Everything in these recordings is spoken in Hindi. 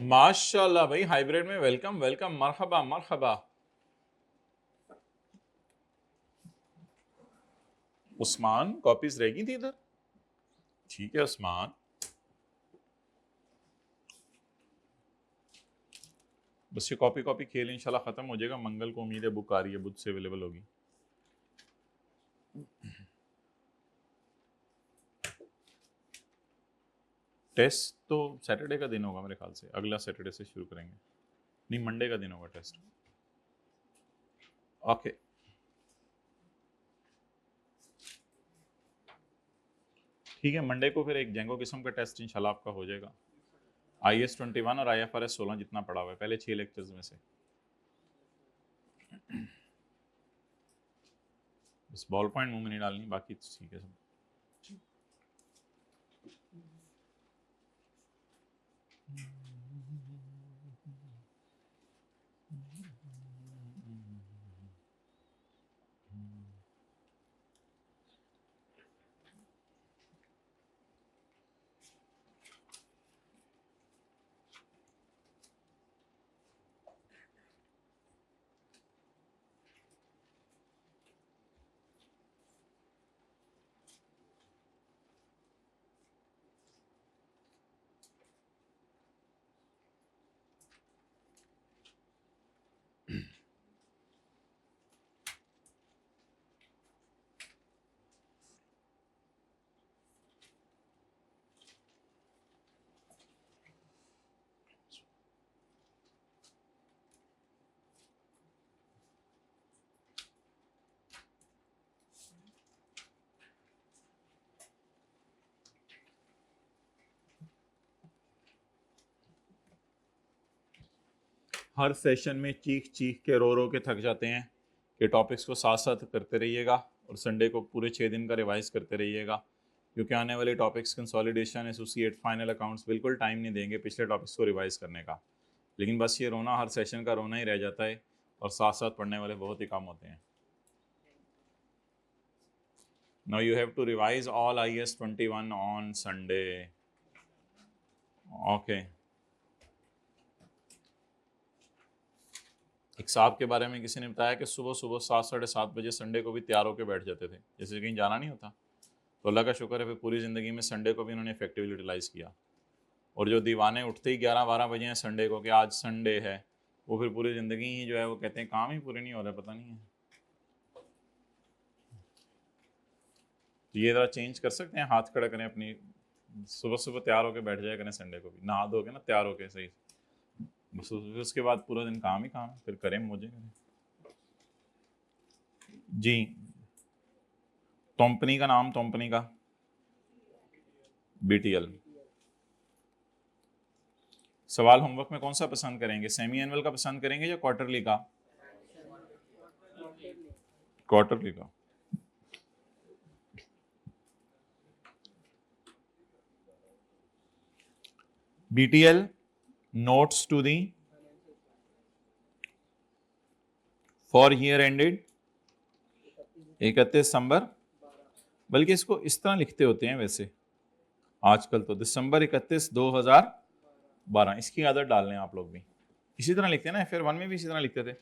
माशाल्लाह भाई, हाइब्रिड में वेलकम वेलकम, मरहबा मरहबा। उस्मान, कॉपीज रहेगी थी इधर? ठीक है उस्मान, बस ये कॉपी कॉपी खेल इंशाल्लाह खत्म हो जाएगा। मंगल को उम्मीद है बुक आ रही है, बुध से अवेलेबल होगी। टेस्ट तो सैटरडे का दिन होगा मेरे ख्याल से, अगला सैटरडे से शुरू करेंगे। नहीं, मंडे का दिन होगा टेस्ट। ओके, ठीक है, मंडे को फिर एक जेंगो किस्म का टेस्ट इंशाल्लाह आपका हो जाएगा। IS-21 और IFRS 16 जितना पड़ा हुआ है पहले 6 लेक्चर्स में से। बस बॉल पॉइंट मुंह में नहीं डालनी, बाकी तो ठीक है सब। हर सेशन में चीख चीख के रो रो के थक जाते हैं कि टॉपिक्स को साथ साथ करते रहिएगा और संडे को पूरे 6 दिन का रिवाइज करते रहिएगा, क्योंकि आने वाले topics consolidation, associate, final accounts बिल्कुल टाइम नहीं देंगे पिछले टॉपिक्स को रिवाइज करने का। लेकिन बस ये रोना हर सेशन का रोना ही रह जाता है और साथ साथ पढ़ने वाले बहुत ही कम होते हैं। Now you have to revise all IS-21 on Sunday. Okay. एक साहब के बारे में किसी ने बताया कि सुबह सुबह 7-7:30 बजे संडे को भी तैयार होकर बैठ जाते थे, जैसे कहीं जाना नहीं होता। तो अल्लाह का शुक्र है फिर पूरी ज़िंदगी में संडे को भी उन्होंने इफेक्टिवली यूटिलाइज़ किया। और जो दीवाने उठते ही 11-12 बजे हैं संडे को कि आज संडे है, वो फिर पूरी ज़िंदगी ही जो है वो कहते हैं काम ही पूरे नहीं हो रहा, पता नहीं है। तो ये ज़रा चेंज कर सकते हैं, हाथ खड़ा करें अपनी, सुबह सुबह तैयार होकर बैठ जाया करें संडे को भी, नहा धो के ना तैयार होके सही। बस उसके बाद पूरा दिन काम ही काम है, फिर करें मुझे करें। जी, कंपनी का नाम, कंपनी का BTL। सवाल होमवर्क में कौन सा पसंद करेंगे, सेमी एनुअल का पसंद करेंगे या क्वार्टरली का? क्वार्टरली का। BTL notes to the for year ended 31 दिसंबर, बल्कि इसको इस तरह लिखते होते हैं वैसे आजकल तो, दिसंबर 31, 2012। इसकी आदत डाल लें आप लोग भी, इसी तरह लिखते हैं ना, FR1 में भी इसी तरह लिखते थे।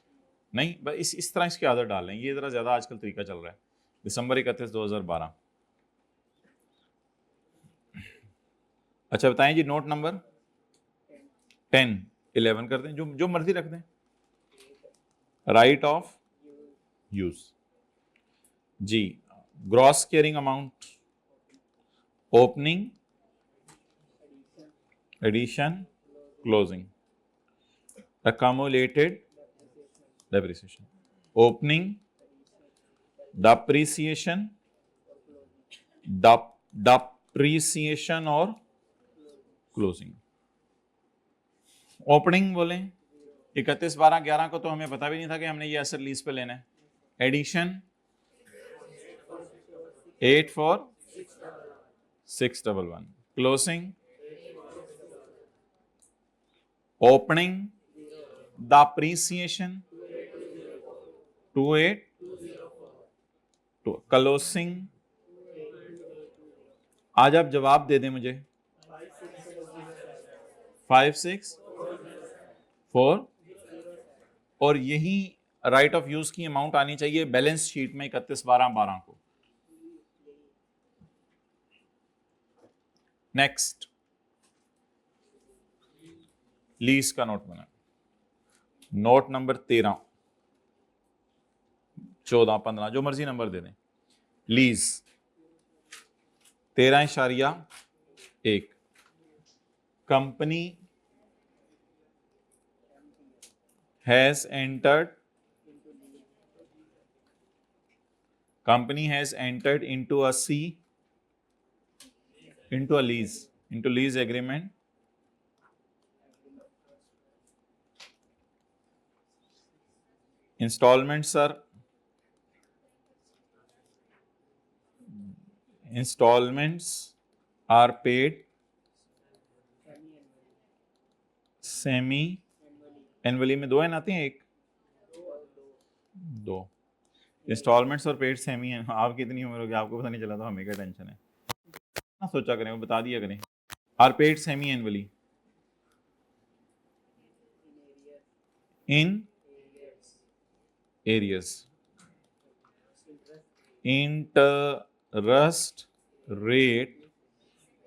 नहीं, बस इस तरह इसकी आदत डाल लें, ये ज़रा ज़्यादा आजकल तरीका चल रहा है, दिसंबर 31, 2012। अच्छा बताएं जी, नोट नंबर 10, 11 कर दें, जो मर्जी रख दें। राइट ऑफ यूज जी, gross carrying amount, opening, addition, closing, accumulated depreciation, opening, depreciation, depreciation और क्लोजिंग। ओपनिंग बोलें 31/12/11 को, तो हमें पता भी नहीं था कि हमने ये एसेट लीज पे लेना है। Addition 84611, closing opening depreciation 28, closing. आज आप जवाब दे दें मुझे, 56 4, और यही राइट ऑफ यूज की अमाउंट आनी चाहिए बैलेंस शीट में 31/12/12 को। नेक्स्ट, लीज का नोट बना, नोट नंबर 13, 14, 15, जो मर्जी नंबर दे दें। Lease 13.1, company has entered into a lease agreement installments are paid semi annually में 2 एन आते हैं, 2 इंस्टॉलमेंट्स और पेड सेमी है। आपकी इतनी उम्र होगी, आपको पता नहीं चला तो हमें क्या टेंशन है ना, सोचा करें, वो बता दिया करें। Are paid semi annually in arrears, interest rate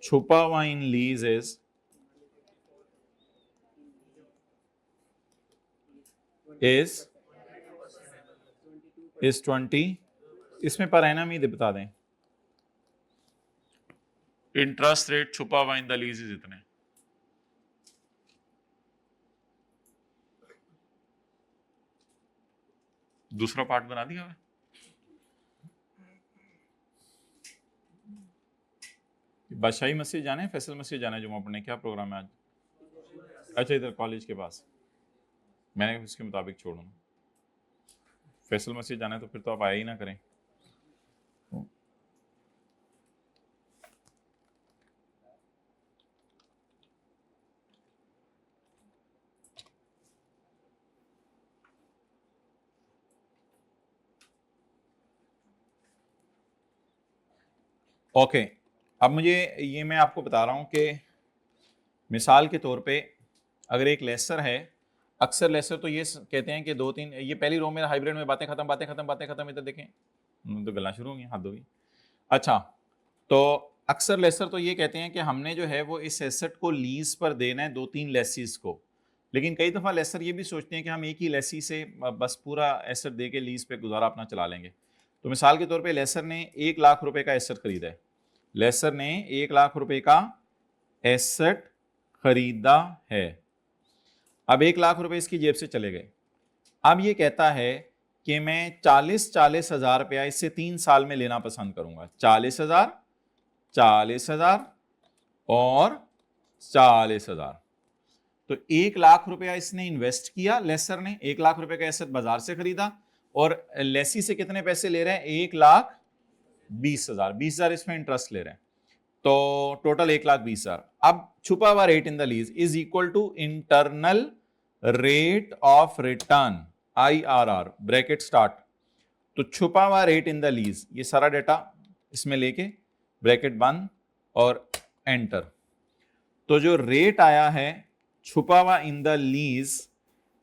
छुपा हुआ इन लीज is 20, इसमें पर एनम ही बता दें। इंटरेस्ट रेट छुपा हुआ इन द लीज इज इतने। दूसरा पार्ट बना दिया है। बादशाही मस्जिद जाने, फैसल मस्जिद जाना है जुम्मा पढ़ने, क्या प्रोग्राम है आज? अच्छा, इधर कॉलेज के पास, मैंने उसके मुताबिक छोड़ूँ। फैसल मस्जिद जाना है तो फिर तो आप आया ही ना करें। ओके, अब मुझे ये मैं आपको बता रहा हूं कि मिसाल के तौर पे अगर एक लेसर है, अक्सर लेसर तो ये कहते हैं कि 2-3, ये पहली रो में हाइब्रिड में बातें खत्म, इधर देखें तो गला शुरू हो गई, हाथ होगी। अच्छा, तो अक्सर लेसर तो ये कहते हैं कि हमने जो है वो इस एसेट को लीज पर देना है 2-3 लेसीज को, लेकिन कई दफ़ा लेसर ये भी सोचते हैं कि हम एक ही लेसी से बस पूरा एसेट दे के लीज पे गुजारा अपना चला लेंगे। तो मिसाल के तौर पे लेसर ने 1 लाख रुपए का एसेट खरीदा है, लेसर ने 1 लाख रुपए का एसेट खरीदा है। अब 1 लाख रुपए इसकी जेब से चले गए। अब ये कहता है कि मैं 40 हज़ार रुपया इससे 3 साल में लेना पसंद करूंगा। 40,000 और 40,000। तो 1 लाख रुपया इसने इन्वेस्ट किया, लेसर ने 1 लाख रुपए का एसेट बाजार से खरीदा, और लेसी से कितने पैसे ले रहे हैं? 1,20,000। 20,000 इसमें इंटरेस्ट ले रहे हैं, तो टोटल 1,20,000। अब छुपा हुआ rate in the lease is equal to internal rate of return IRR bracket start. तो छुपा हुआ रेट इन द लीज, ये सारा डेटा इसमें लेके ब्रैकेट बंद और एंटर। तो जो रेट आया है छुपा हुआ इन द लीज,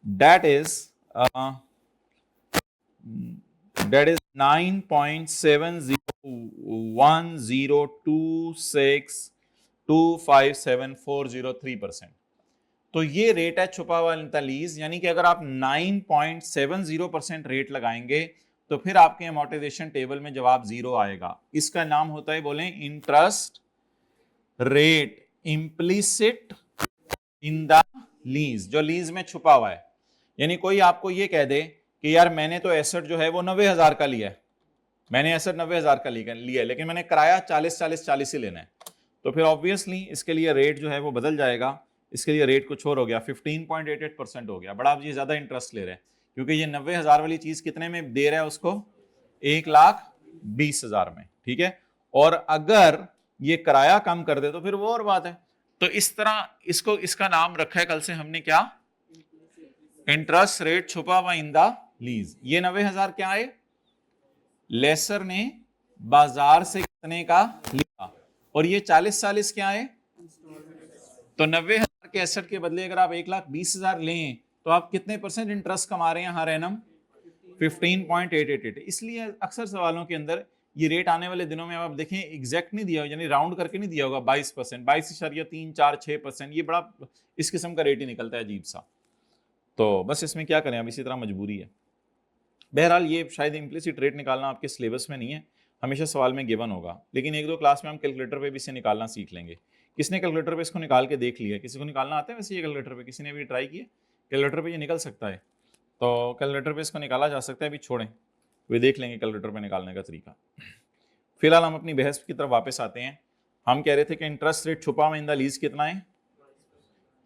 दैट इज 9.701026257403%। तो ये रेट है छुपा हुआ इन द लीज, यानी कि अगर आप 9.70% रेट लगाएंगे तो फिर आपके अमोर्टाइजेशन टेबल में जवाब 0 आएगा। इसका नाम होता है, बोलें, interest rate implicit in the lease, जो लीज में छुपा हुआ है। यानी कोई आपको ये कह दे कि यार मैंने तो एसेट जो है वो 90,000 का लिया है, मैंने एसेट 90,000 का लिया है, लेकिन मैंने किराया 40 ही लेना है, तो फिर ऑब्वियसली इसके लिए रेट जो है वो बदल जाएगा। इसके लिए रेट कुछ और हो गया, 15.88% हो गया। बड़ा ये ज्यादा इंटरेस्ट ले रहे हैं, क्योंकि ये 90,000 वाली चीज कितने में दे रहा है उसको? 1,20,000 में, ठीक है। और अगर ये किराया कम कर दे तो फिर वो और बात है। तो इस तरह इसको, इसका नाम रखा है कल से हमने, क्या? इंटरेस्ट रेट छुपा हुआ इन द लीज। ये 90,000 क्या है? लेसर ने बाजार से कितने का लिया, और ये 40 क्या है? तो 90,000 के एसेट के बदले अगर आप 1,20,000 लें तो आप कितने परसेंट इंटरेस्ट कमा रहे हैं हर एनम? 15.888। इसलिए अक्सर सवालों के अंदर ये रेट आने वाले दिनों में आप देखें एग्जैक्ट नहीं दिया, यानी राउंड करके नहीं दिया होगा 22%, 22.346%, ये बड़ा इस किस्म का रेट ही निकलता है अजीब सा। तो बस इसमें क्या करें, अब इसी तरह मजबूरी है। बहरहाल ये शायद इम्प्लिसिट रेट निकालना आपके सिलेबस में नहीं है, हमेशा सवाल में गिवन होगा, लेकिन एक दो क्लास में हम कैलकुलेटर पे भी इसे निकालना सीख लेंगे। किसने कैलकुलेटर पे इसको निकाल के देख लिया? किसी को निकालना आता है वैसे ये कैलकुलेटर पे? किसी ने भी ट्राई किया? कैलकुलेटर पे ये निकल सकता है, तो कैलकुलेटर पे इसको निकाला जा सकता है, अभी छोड़ें, वे देख लेंगे कैलकुलेटर पे निकालने का तरीका। फिलहाल हम अपनी बहस की तरफ वापस आते हैं। हम कह रहे थे कि इंटरेस्ट रेट छुपा हुआ इन द लीज कितना है?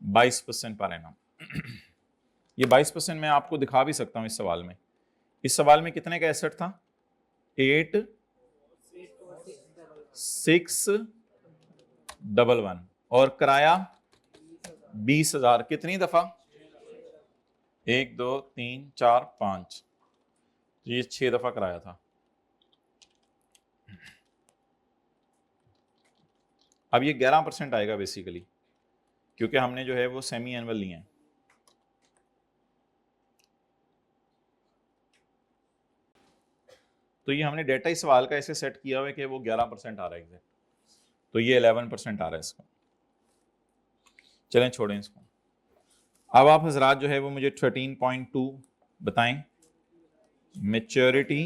22% पर एनम। ये 22% मैं आपको दिखा भी सकता हूँ इस सवाल में। इस सवाल में कितने का एसेट था? 8611 और किराया 20,000। कितनी दफा? 1 2 3 4 5, ये 6 दफा किराया था। अब ये 11% आएगा बेसिकली, क्योंकि हमने जो है वो सेमी एनुअल लिए हैं। तो ये हमने डेटा इस सवाल का ऐसे सेट किया हुआ है कि वो 11% आ रहा है एग्जैक्ट, तो ये 11% आ रहा है इसका। चलें छोड़ें इसको। अब आप हजरात जो है वो मुझे 13.2 बताएं, maturity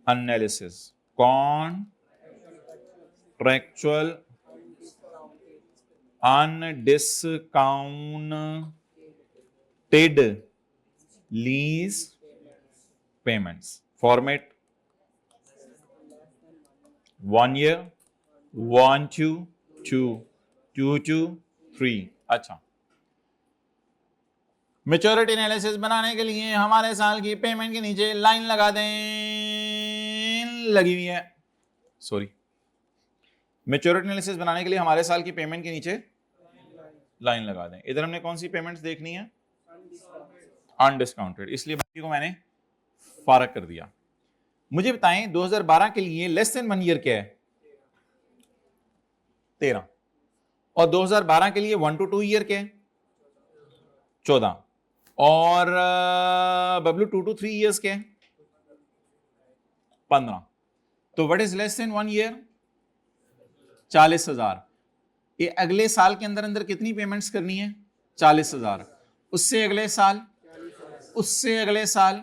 analysis contractual undiscounted lease payments format 1 year 1 2 2 2 2 3। अच्छा, मैच्योरिटी एनालिसिस बनाने के लिए हमारे साल की पेमेंट के नीचे लाइन लगा दें, लगी हुई है, सॉरी, मैच्योरिटी एनालिसिस बनाने के लिए हमारे साल की पेमेंट के नीचे लाइन लगा दें। इधर हमने कौन सी पेमेंट्स देखनी है? अनडिस्काउंटेड, इसलिए बाकी को मैंने फारक कर दिया। मुझे बताएं 2012 के लिए लेस देन 1 ईयर क्या है? 13। और 2012 के लिए 1 to 2 ईयर क्या है? 14। और बबलू 2 to 3 ईयर्स क्या है? 15। तो what is less than 1 year? 40,000। ये अगले साल के अंदर अंदर कितनी पेमेंट्स करनी है? 40,000। उससे अगले साल, उससे अगले साल,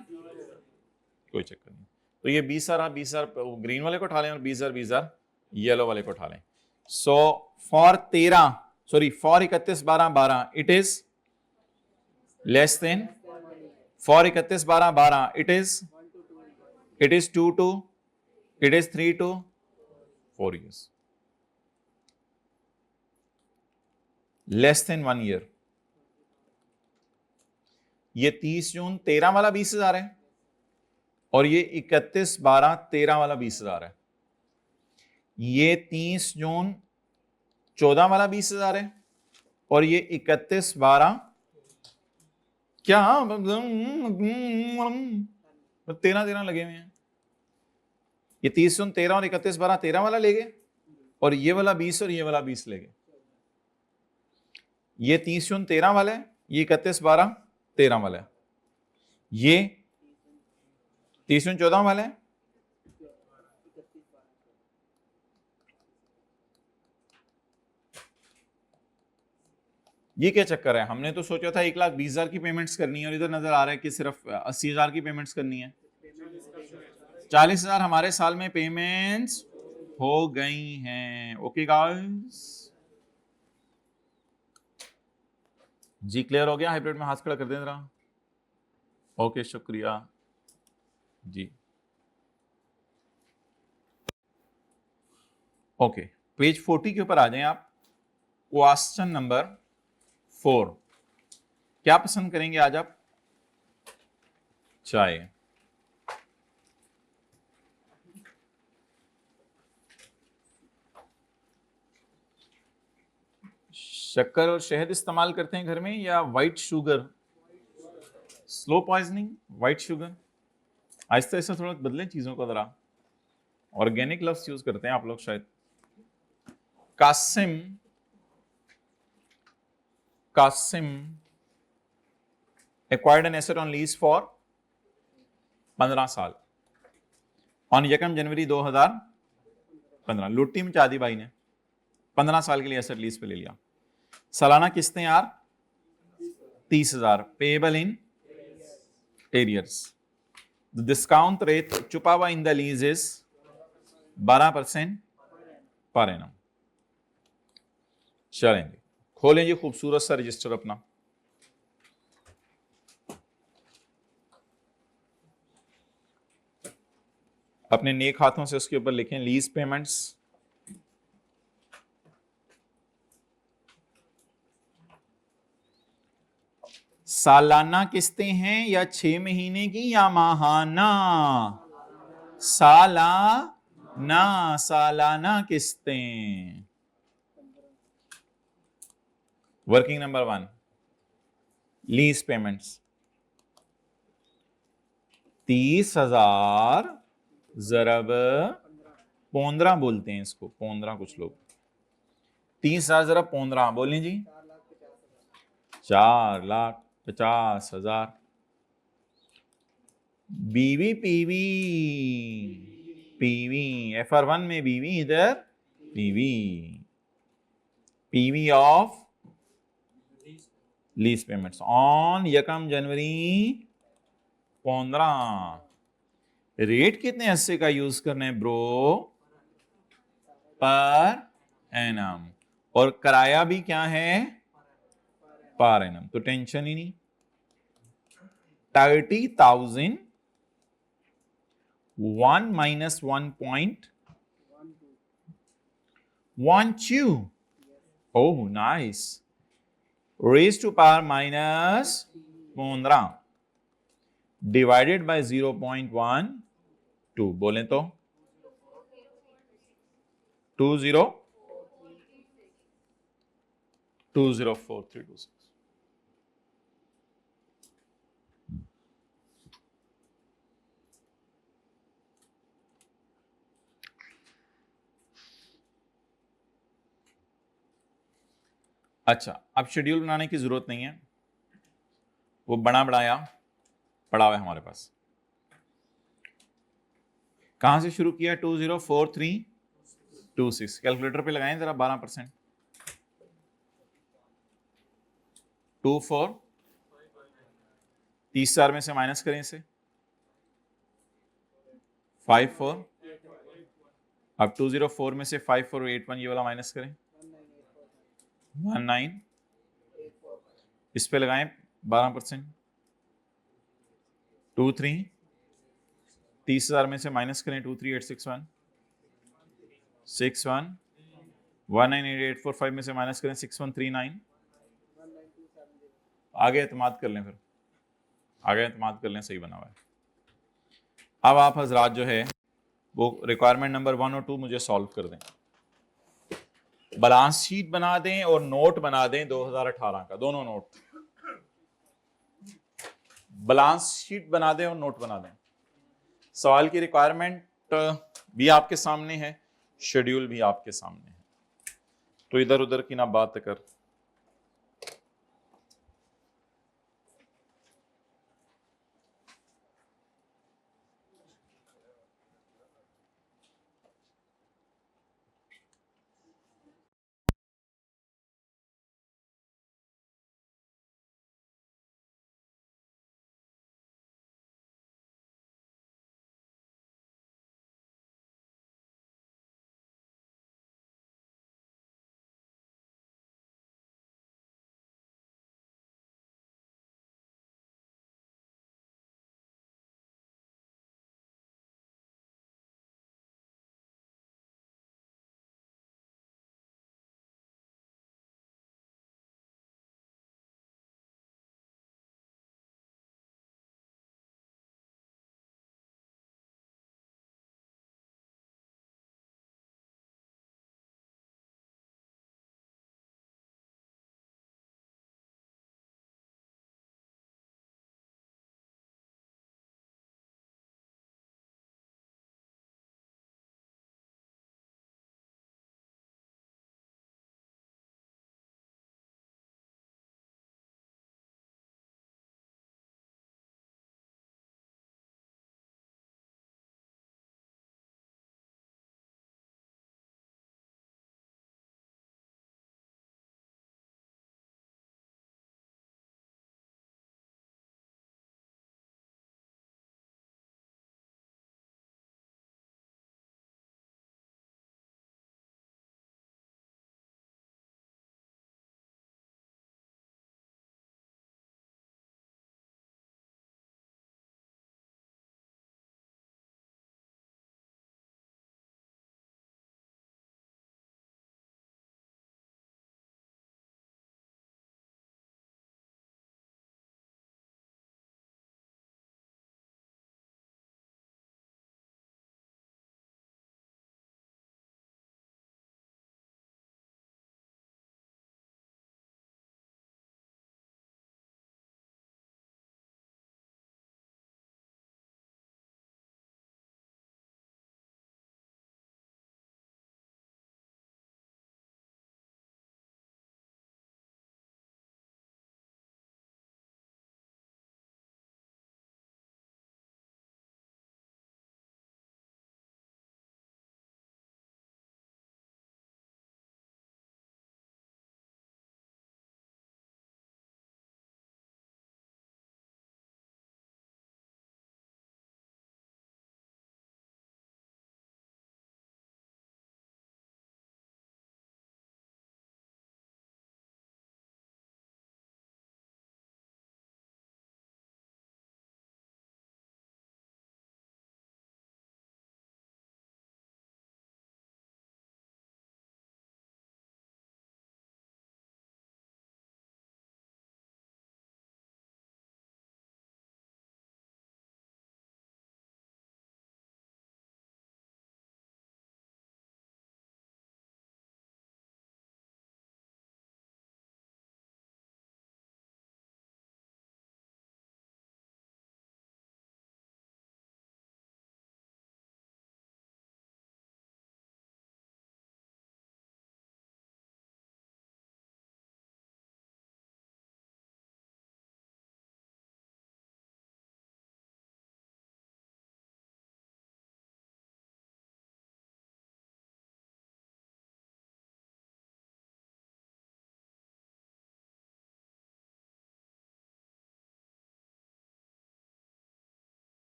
कोई चक्कर नहीं। तो ये 20,000 20,000 ग्रीन वाले को उठा लें और 20,000 20,000 येलो वाले को उठा लें। So for 31/12 it is less than, for 31/12 it is 2 to, it is 3 to 4 years, less than 1 year. ये 30 जून 13 वाला 20,000 है और ये 31/12/13 वाला 20,000 है। ये 30 जून 14 वाला 20,000 है और ये 31/12 क्या 13 लगे हुए हैं। ये 30 जून 13 और 31/12/13 वाला ले गए और ये वाला 20 और ये वाला 20 ले गए। ये 30 जून 13 वाला है, ये 31/12/13 वाला है, ये 30 जून 14 वाला है, ये क्या चक्कर है? हमने तो सोचा था 1,20,000 की पेमेंट्स करनी है और इधर नजर आ रहा है कि सिर्फ 80,000 की पेमेंट्स करनी है। 40,000 हमारे साल में पेमेंट्स हो गई हैं। ओके गाइस, जी क्लियर हो गया? हाइब्रिड में हाथ खड़ा कर दें जरा। ओके शुक्रिया जी। ओके, पेज 40 के ऊपर आ जाएं आप। क्वेश्चन नंबर 4, क्या पसंद करेंगे आज आप? चाय। शक्कर और शहद इस्तेमाल करते हैं घर में या white sugar? Slow poisoning, white sugar. Aahista Aahista थोड़ा बदलें चीजों को जरा। ऑर्गेनिक लफ्ज यूज करते हैं आप लोग शायद। Kasim, Kasim acquired an asset on lease for 15 साल ऑन 1 जनवरी 2015, लुट्टी मचा दी भाई ने, 15 साल के लिए एसेट लीज पे ले लिया। सालाना किस्तें यार 30,000, payable in arrears. The discount rate छुपा हुआ इन the lease is 12% per annum. चलेंगे, खोलें जी खूबसूरत सा रजिस्टर अपना। अपने नेक हाथों से उसके ऊपर लिखें लीज पेमेंट्स। सालाना किस्तें हैं या 6 महीने की या माहाना? सालाना किस्तें। वर्किंग नंबर 1, लीज पेमेंट्स 30,000 ज़रब 15 बोलते हैं इसको, 15 कुछ लोग, 30,000 ज़रब 15 बोलें जी, 4,50,000। बीवी पीवी, पीवी FR1 में बीवी, इधर PV, PV of lease payments on 1 January 15। Rate कितने हिस्से का यूज करना है ब्रो? Per annum. और किराया भी क्या है? पर एनम, तो टेंशन ही नहीं। 30,000 1 minus 1.12. Oh, nice. Raised to power minus 15 divided by 0.12, बोलें तो 204326। अच्छा, अब शेड्यूल बनाने की जरूरत नहीं है, वो बना बढ़ाया पड़ा हुआ है हमारे पास। कहां से शुरू किया? 204326। कैलकुलेटर पे लगाएं जरा 12%। 24, 30,000 में से माइनस करें इसे, 54। अब 204 में से 5481 ये वाला माइनस करें, 19। इस पे लगाएं 12%। 23, 30,000 में से माइनस करें 23861, 61। 198845 में से माइनस करें 6139। आगे एतमाद कर लें, फिर आगे एतमाद कर लें, सही बना हुआ है। अब आप हजरात जो है वो रिक्वायरमेंट नंबर 1 और 2 मुझे सॉल्व कर दें। बैलेंस शीट बना दें और नोट बना दें 2018 का, दोनों नोट। बैलेंस शीट बना दें और नोट बना दें। सवाल की रिक्वायरमेंट भी आपके सामने है, शेड्यूल भी आपके सामने है, तो इधर उधर की ना बात कर।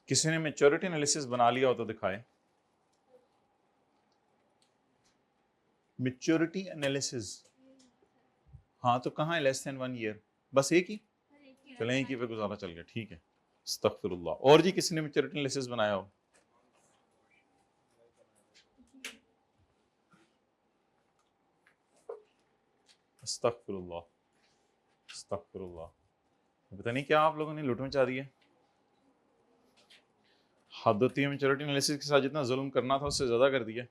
किसी ने मैच्योरिटी एनालिसिस बना लिया हो तो दिखाए। मैच्योरिटी एनालिसिस, हाँ तो कहाँ है लेस देन 1 ईयर? बस एक ही, चले एक ही पे गुजारा चल गया, ठीक है। अस्तगफिरुल्लाह। और जी किसी ने मैच्योरिटी एनालिसिस बनाया हो? अस्तगफिरुल्लाह अस्तगफिरुल्लाह। पता नहीं क्या आप लोगों ने लूट मचा दी है। हद होती है मैच्योरिटी एनालिसिस के साथ, जितना जुल्म करना था उससे ज्यादा कर दिया।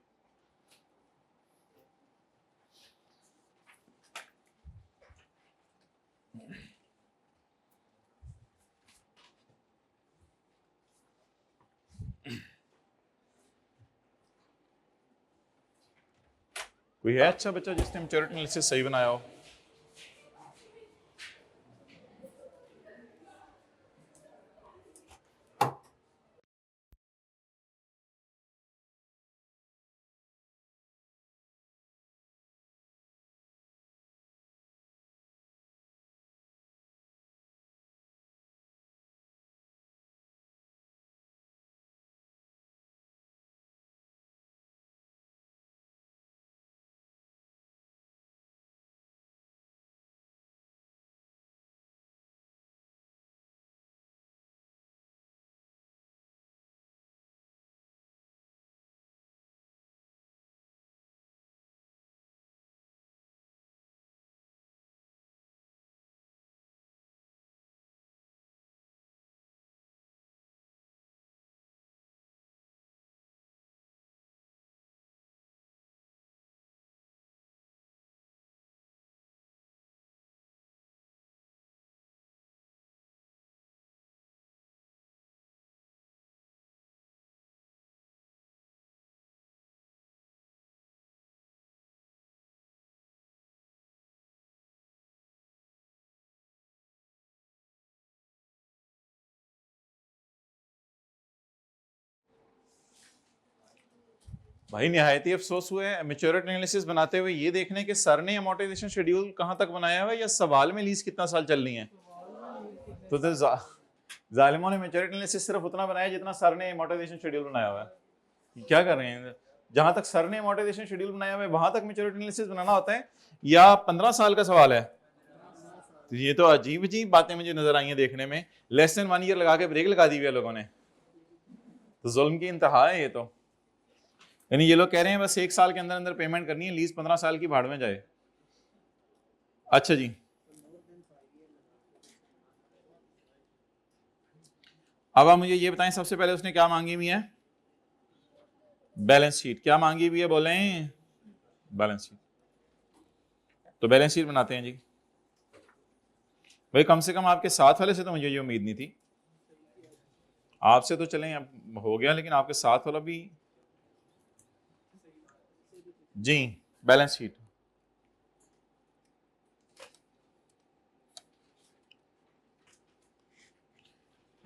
कोई है अच्छा बच्चा जिसने मैच्योरिटी एनालिसिस सही बनाया हो? भाई निहायत ही अफसोस हुआ है मैच्योरिटी एनालिसिस बनाते हुए ये देखने के सर ने अमोर्टाइजेशन शेड्यूल कहां तक बनाया हुआ है, या सवाल में लीज कितना साल चल रही है। तो जालिमों ने मैच्योरिटी एनालिसिस सिर्फ उतना बनाया जितना सर ने अमोर्टाइजेशन शेड्यूल बनाया हुआ है। क्या कर रहे हैं? जहां तक सर ने अमोर्टाइजेशन शेड्यूल बनाया हुआ है वहां तक मैच्योरिटी एनालिसिस बनाना होता है, या 15 साल का सवाल है? तो ये तो अजीब अजीब बातें मुझे नजर आई हैं देखने में। लेस देन 1 ईयर लगा के ब्रेक लगा दी हुई है लोगों ने, तो जुल्म की इंतहा है ये तो। यानी ये लोग कह रहे हैं बस 1 साल के अंदर अंदर पेमेंट करनी है, लीज 15 साल की भाड़ में जाए। अच्छा जी, अब आप मुझे ये बताएं सबसे पहले उसने क्या मांगी हुई है? Balance sheet. क्या मांगी हुई है बोलें? Balance sheet. तो बैलेंस शीट बनाते हैं जी। भाई कम से कम आपके साथ वाले से तो मुझे ये उम्मीद नहीं थी। आपसे तो चलें अब हो गया, लेकिन आपके साथ वाला भी। जी बैलेंस शीट।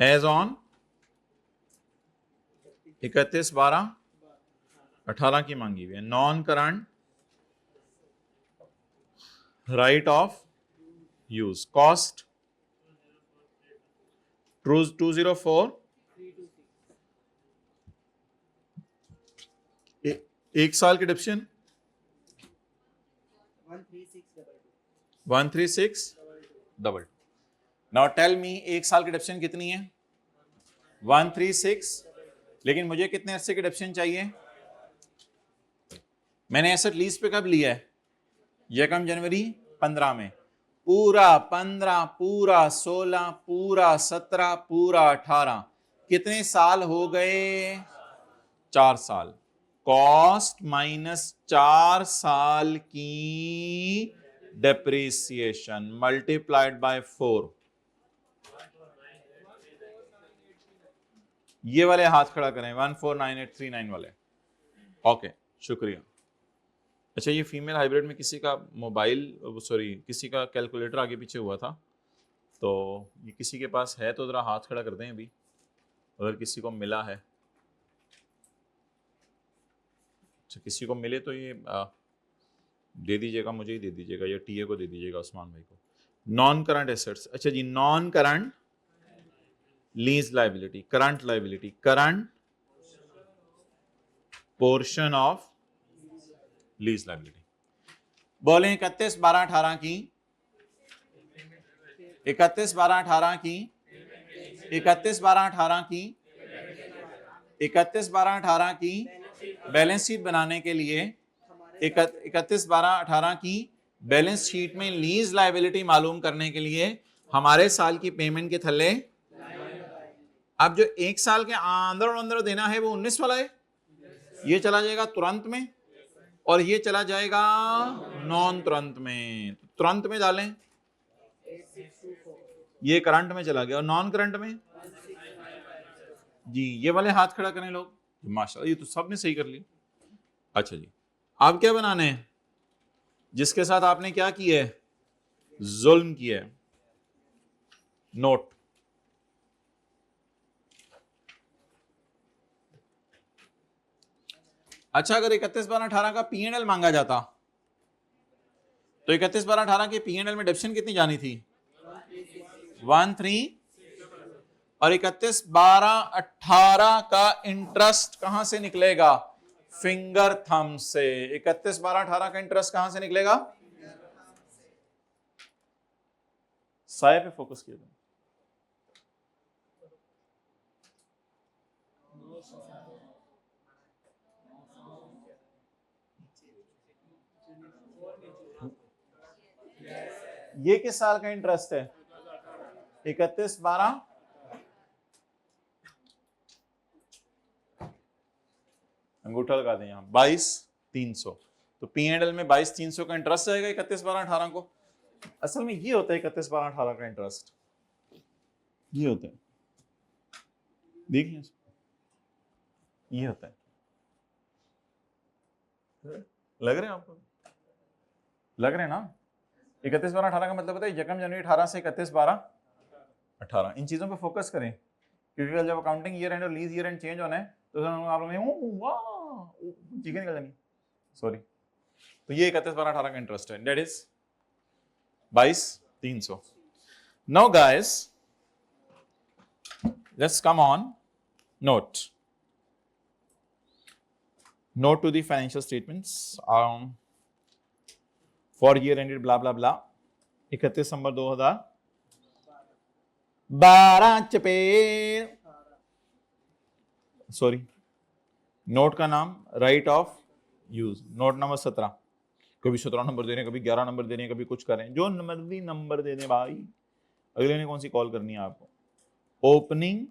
एज ऑन 31/12/18 की मांगी हुई है। Non current right of use cost 204, एक साल की डिप्शन 13622। नाउ टेल मी, एक साल की डिप्शन कितनी है? 136। लेकिन मुझे कितने अरसे की डिप्शन चाहिए? मैंने एसेट लीज पे कब लिया है? 1 जनवरी 15 में। पूरा 15, पूरा 16, पूरा 17, पूरा 18, कितने साल हो गए? 4 साल। कॉस्ट माइनस 4 साल की डेप्रिसिएशन मल्टीप्लाइड बाय 4। ये वाले हाथ खड़ा करें, 149839 वाले। ओके शुक्रिया। अच्छा ये फीमेल हाइब्रिड में किसी का मोबाइल, सॉरी किसी का कैलकुलेटर आगे पीछे हुआ था, तो ये किसी के पास है तो ज़रा हाथ खड़ा कर दें अभी, अगर किसी को मिला है। अच्छा किसी को मिले तो ये दे दीजिएगा, मुझे ही दे दीजिएगा या टीए को दे दीजिएगा, उस्मान भाई को। नॉन करंट एसेट्स, अच्छा जी non current lease liability, current liability, current portion of lease liability. बोले 31/12/18 की, 31/12/18 की, 31/12/18 की, 31/12/18 की बैलेंस शीट बनाने के लिए 31/12/18 की बैलेंस शीट में लीज लाइबिलिटी मालूम करने के लिए हमारे साल की पेमेंट के थल्ले अब जो एक साल के अंदर अंदर देना है वो 19 वाला है, ये चला जाएगा तुरंत में और ये चला जाएगा नॉन तुरंत में। तुरंत में डालें, ये करंट में चला गया और नॉन करंट में जी ये वाले हाथ खड़ा करें लोग, माशाल्लाह ये तो सबने सही कर लिया। अच्छा जी, आप क्या बनाने हैं जिसके साथ आपने क्या किया है, जुल्म किया है, नोट। अच्छा, अगर 31/12/18 का P&L मांगा जाता तो 31/12/18 के P&L में डेप्शन कितनी जानी थी, 13, और 31/12/18 का इंटरेस्ट कहां से निकलेगा, फिंगर थंब से। 31/12/18 का इंटरेस्ट कहां से निकलेगा, साय पे फोकस किया। ये किस साल का इंटरेस्ट है, 31/12, अंगूठा लगा दें यहां 22,300, तो P&L में 22,300 का इंटरेस्ट आएगा 31/12/18 को। असल में ये होता है 31/12/18 का इंटरेस्ट, ये होता है, देखिए ये होता है, लग रहे हैं आपको, लग रहे हैं ना। 31/12/18 का मतलब होता है 1 जनवरी 18 से 31/12/18। इन चीजों पे फोकस करें क्योंकि जब अकाउंटिंग ईयर एंड और लीज ईयर एंड चेंज होना है तो आप लोग चिकन निकल जाएंगे, सॉरी। तो ये 31/12/18 का इंटरेस्ट है, that is 22,300। Now guys let's come on note to the financial statements for year ended blah blah blah 31 December 2012 चपे, sorry, note का नाम right of use, note number 17। कभी 17 नंबर दे रहे हैं, कभी 11 नंबर दे रहे हैं, कभी कुछ करें, जो मर्जी नंबर दे दें भाई। अगले ने कौन सी कॉल करनी है आपको, ओपनिंग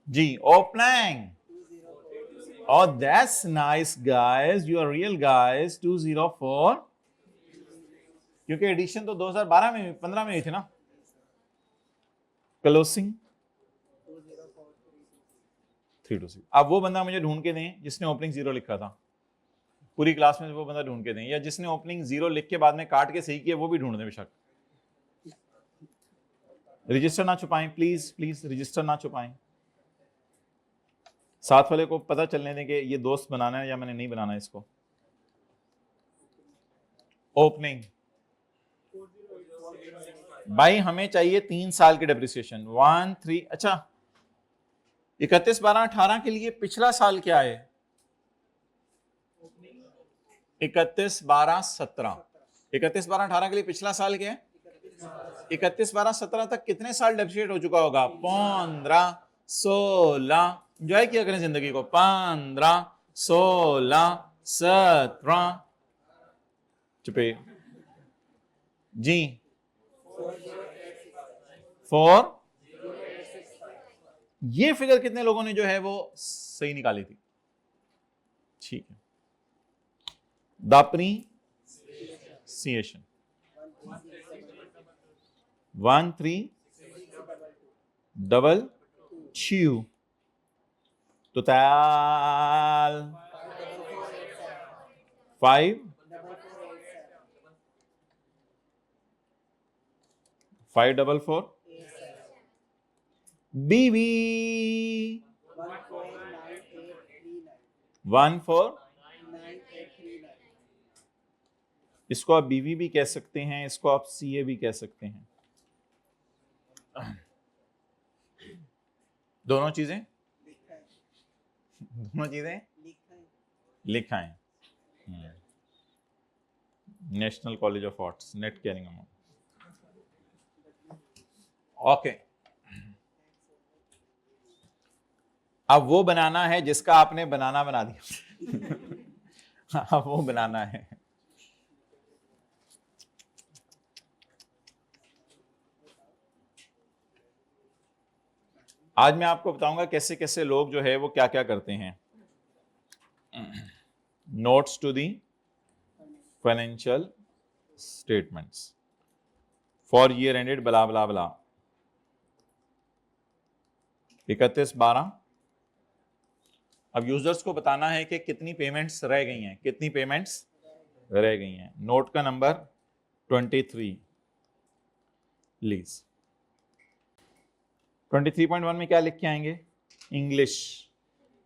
जी, opening. Oh, that's nice, guys. You are real guys. 204. क्योंकि एडिशन तो 2012 में 15 में हुई थी ना। क्लोसिंग 326। अब वो बंदा मुझे ढूंढ के दें जिसने ओपनिंग 0 लिखा था, पूरी क्लास में वो बंदा ढूंढ के दें, या जिसने ओपनिंग 0 लिख के बाद में काट के सही किया वो भी ढूंढ दें बेशक। रजिस्टर ना छुपाएं प्लीज, प्लीज रजिस्टर ना छुपाएं। साथ वाले को पता चलने दें कि ये दोस्त बनाना है या मैंने नहीं बनाना है इसको। ओपनिंग भाई हमें चाहिए 3 साल की डेप्रिसिएशन 1 3। अच्छा 31/12/18 के लिए पिछला साल क्या है, 31/12/17। 31/12/18 के लिए पिछला साल क्या है, 31/12/17 तक कितने साल डेप्रिसिएट हो चुका होगा, 15 16। एंजॉय किया करें जिंदगी को, 15 16 17 चुपे जी 4। ये फिगर कितने लोगों ने जो है वो सही निकाली थी, ठीक है। दाप्रीसिएशन 1322 total 544 BB 149839। इसको आप बीवी भी कह सकते हैं, इसको आप सीए भी कह सकते हैं। दोनों चीजें लिखा है। National college of arts, net carrying amount. Okay, अब वो बनाना है जिसका आपने बनाना बना दिया। अब वो बनाना है। आज मैं आपको बताऊंगा कैसे कैसे लोग जो है वो क्या क्या करते हैं। Notes to the financial statements for year ended blah blah बला 31/12। अब यूजर्स को बताना है कि कितनी पेमेंट्स रह गई हैं, कितनी पेमेंट्स रह गई हैं। नोट का नंबर 23 लीज। 23.1 में क्या लिख के आएंगे? इंग्लिश।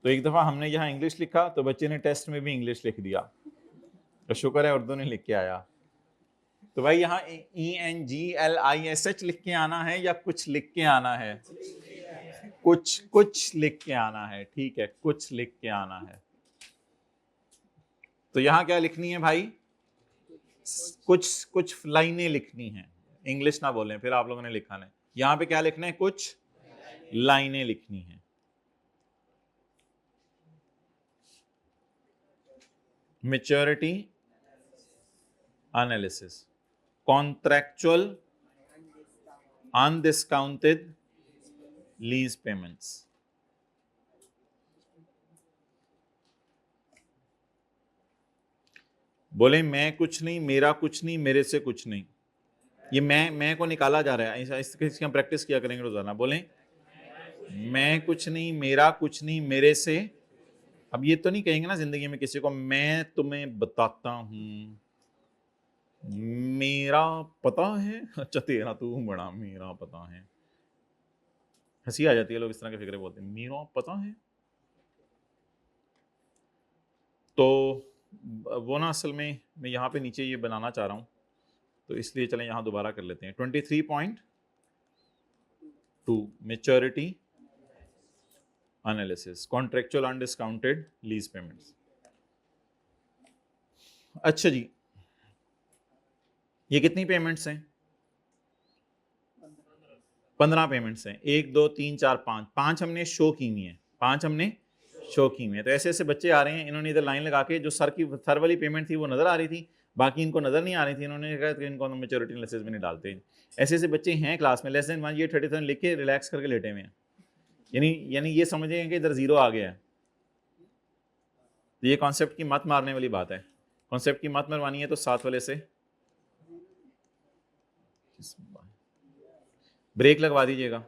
तो एक दफा हमने यहाँ इंग्लिश लिखा तो बच्चे ने टेस्ट में भी इंग्लिश लिख दिया, तो शुक्र है उर्दू ने लिख के आया। तो भाई यहाँ ENGLISH लिख के आना है या कुछ लिख के आना है? कुछ लिख के आना है, ठीक है, कुछ लिख के आना है। तो यहाँ क्या लिखनी है भाई? कुछ लाइनें लिखनी है। इंग्लिश ना बोलें फिर आप लोगों ने लिखा नहीं। यहाँ पे क्या लिखना है? कुछ लाइनें लिखनी है। Maturity analysis, contractual undiscounted lease payments. बोले मैं कुछ नहीं, मेरा कुछ नहीं, मेरे से कुछ नहीं। ये मैं को निकाला जा रहा है, इसकी हम प्रैक्टिस किया करेंगे रोजाना। बोले मैं कुछ नहीं, मेरा कुछ नहीं, मेरे से। अब ये तो नहीं कहेंगे ना जिंदगी में किसी को मैं तुम्हें बताता हूं, मेरा पता है। अच्छा तेरा तू बड़ा, मेरा पता है। हंसी आ जाती है, लोग इस तरह के फिक्रे बोलते हैं, मेरा पता है। तो वो ना असल में मैं यहाँ पे नीचे ये बनाना चाह रहा हूँ, तो इसलिए चलें यहाँ दोबारा कर लेते हैं। 23.2 maturity analysis, contractual undiscounted lease payments. अच्छा जी, ये कितनी पेमेंट्स हैं? 15 पेमेंट्स हैं। 1 2 3 4 5, 5 हमने शो की हुई है, 5 हमने शो की हुई है। तो ऐसे ऐसे बच्चे आ रहे हैं, इन्होंने इधर लाइन लगा के जो सर वाली पेमेंट थी वो नजर आ रही थी, बाकी इनको नजर नहीं आ रही थी। इन्होंने कहा कि इनको मैच्योरिटी एनालिसिस में नहीं डालते। ऐसे ऐसे बच्चे हैं क्लास में, लेस देन 1 ये 37 लिख के रिलैक्स करके लेटे हुए हैं। यानी ये समझेंगे कि इधर जीरो आ गया है। तो ये कॉन्सेप्ट की मत मारने वाली बात है। कॉन्सेप्ट की मत मरवानी है तो 7 वाले से ब्रेक लगवा दीजिएगा,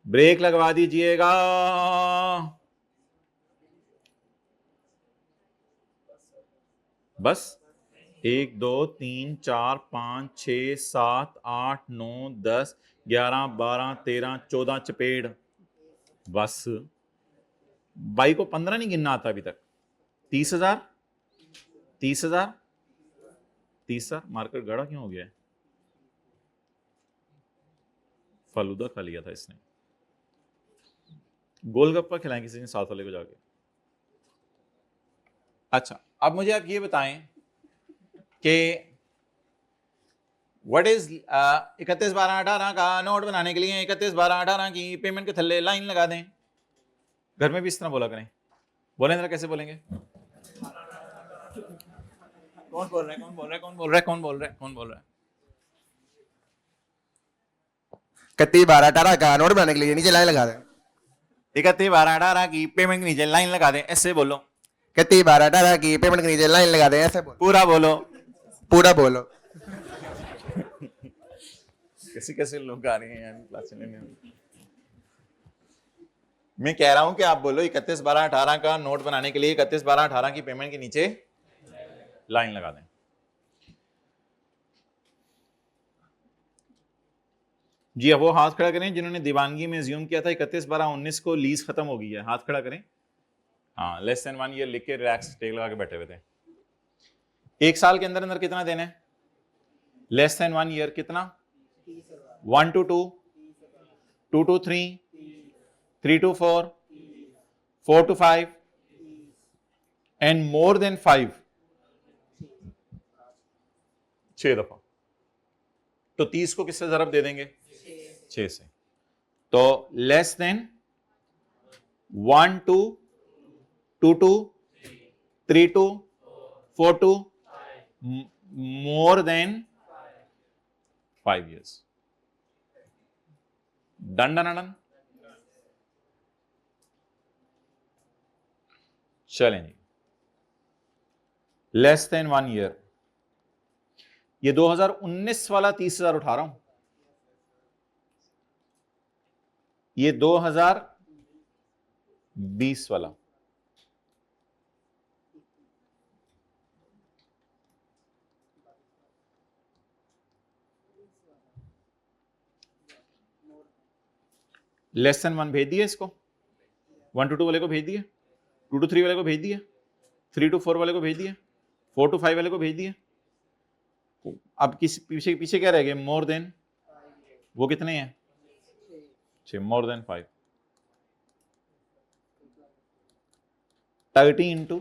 ब्रेक लगवा दीजिएगा। बस 1 2 3 4 5 6 7 8 9 10 11 12 13 14 चपेड़। बस भाई को 15 नहीं गिनना आता अभी तक। 30,000 30,000 30,000। मार्कर गड़ा क्यों हो गया है? फालूदा खा लिया था इसने। गोलगप्पा खिलाएं किसी ने 7 वाले को जाके। अच्छा, अब मुझे आप ये बताएं कि व्हाट इज 31/12/18 का नोट बनाने के लिए 31/12/18 की पेमेंट के थल्ले लाइन लगा दें। घर में भी इस तरह बोला करें। बोलें जरा, कैसे बोलेंगे? कौन बोल रहा है? कौन बोल रहा है? कौन बोल रहा है? कौन बोल रहा है? कौन बोल रहा है? 31/12/18 का नोट बनाने के लिए नीचे लाइन लगा दें। 31/12/18 की पेमेंट के नीचे लाइन लगा दें। ऐसे बोलो। 31/12/18 की पेमेंट के नीचे लाइन लगा दें। ऐसे बोलो। पूरा बोलो। पूरा बोलो। कैसे कैसे लोग आ रहे हैं यार क्लास चलने में। मैं कह रहा हूं कि आप बोलो 31/12/18 का नोट बनाने के लिए 31/12/18 की पेमेंट के नीचे लाइन लगा दें। जी, अब वो हाथ खड़ा करें जिन्होंने दीवानगी में ज्यूम किया था 31/12/19 को लीज खत्म हो गई है। हाथ खड़ा करें। हाँ, लेस देन 1 ईयर लिख के रिलैक्स टेक लगा के बैठे हुए थे। 1 साल के अंदर अंदर कितना देना है? लेस देन 1 ईयर कितना? 1 to 2 2 to 3, 3 to 4, 4 to 5 and more than 5 6 दफा। तो 30 को किससे ज़रब दे देंगे? 6 से। तो less than 1 to 2 to 3 to 4 to more than 5 years। Done done done. चलें जी, लेस देन 1 ईयर। ये 2019 वाला 30,000 उठा रहा हूं, ये 2020 वाला। लेस देन 1 भेज दिए इसको, 1 to 2 वाले को भेज दिए, 2 to 3 वाले को भेज दिए, 3 to 4 वाले को भेज दिए, 4 to 5 वाले को भेज दिए। अब किस पीछे पीछे क्या रह गए? मोर देन, वो कितने हैं? 6। More than 5 30 into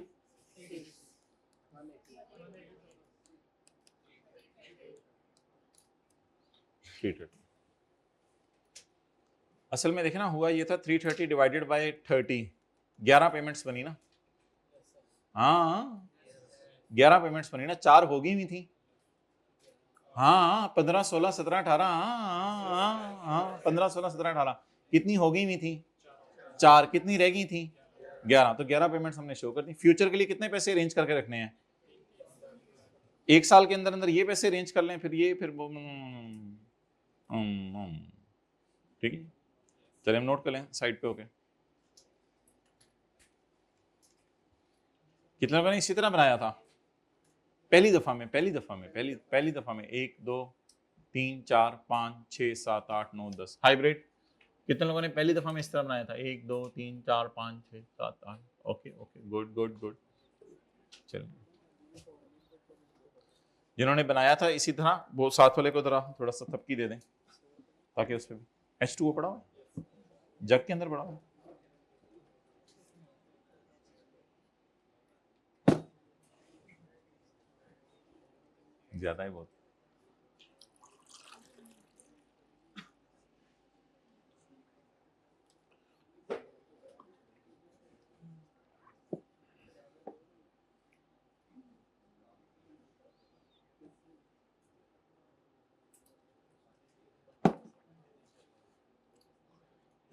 330। असल में देखना हुआ ये था 330 डिवाइडेड बाय 30, 11 पेमेंट्स बनी ना। हाँ 11 पेमेंट्स बनी ना, 4 होगी भी थी। हाँ 15 16 17 18, हाँ 15 16 17 18 कितनी होगी भी थी? 4। कितनी रह गई थी? 11। तो 11 पेमेंट्स हमने शो कर दी। फ्यूचर के लिए कितने पैसे अरेंज करके रखने हैं? 1 साल के अंदर अंदर ये पैसे अरेंज कर लें, फिर ये, फिर ठीक है। चलिए हम नोट कर लें साइड पे होके। कितने लोगों ने इसी तरह बनाया था? पहली दफा में 1 2 3 4 5 6 7 8 9 10 हाइब्रिड। कितने लोगों ने पहली दफा में इस तरह बनाया था? 1 2 3 4 5 6 7 8। Okay okay, good good good. चलिए, जिन्होंने बनाया था इसी तरह वो साथ वाले को थोड़ा सा थपकी दे दें ताकि उस पर H2O पड़ा हो, जग के अंदर पड़ा हो। ज्यादा है बहुत।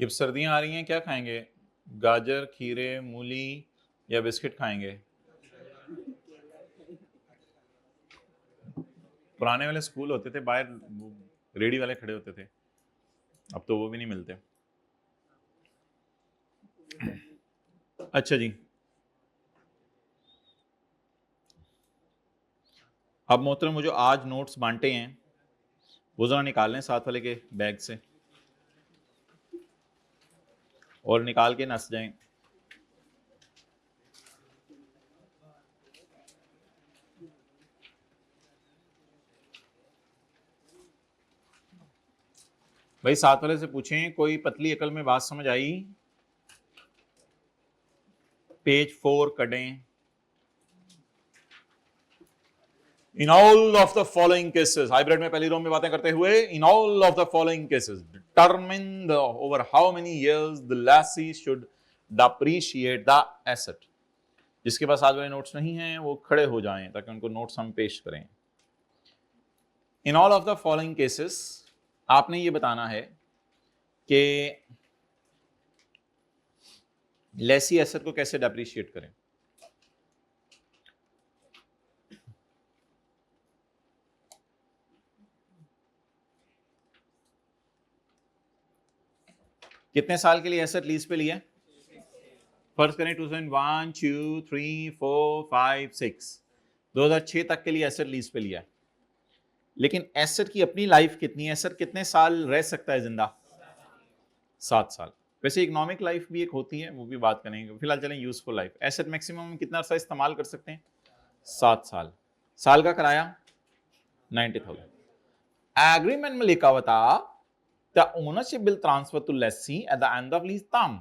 जब सर्दियां आ रही हैं क्या खाएंगे? गाजर, खीरे, मूली या बिस्किट खाएंगे? पुराने वाले स्कूल होते थे, बाहर रेडी वाले खड़े होते थे, अब तो वो भी नहीं मिलते। अच्छा जी, अब मोहतरम वो जो आज नोट्स बांटे हैं वो जरा निकाल लें साथ वाले के बैग से और निकाल के नस जाएं। भाई साथ वाले से पूछें कोई पतली अकल में बात समझ आई? पेज 4 कटें। In all of the following cases, hybrid में पहली रो में बातें करते हुए, in all of the following cases, determine the over how many years the lessee should depreciate the asset। जिसके पास आज वाले नोट्स नहीं हैं वो खड़े हो जाएं ताकि उनको नोट्स हम पेश करें। In all of the following cases, आपने ये बताना है कि लेसी एसेट को कैसे डेप्रिशिएट करें। कितने साल के लिए एसेट लीज पे लिया? फर्ज करें 2001 2 3 4 5 6 2006 तक के लिए एसेट लीज पे लिया। लेकिन एसेट की अपनी लाइफ कितनी है? एसेट कितने साल रह सकता है जिंदा? 7 साल। वैसे इकोनॉमिक लाइफ भी एक होती है, वो भी बात करेंगे। फिलहाल चलें यूजफुल लाइफ। एसेट मैक्सिमम कितना अर्सा इस्तेमाल कर सकते हैं? 7 साल। साल का किराया 90,000। एग्रीमेंट में लिखा हुआ था The ownership will transfer to lessee at the end of lease term.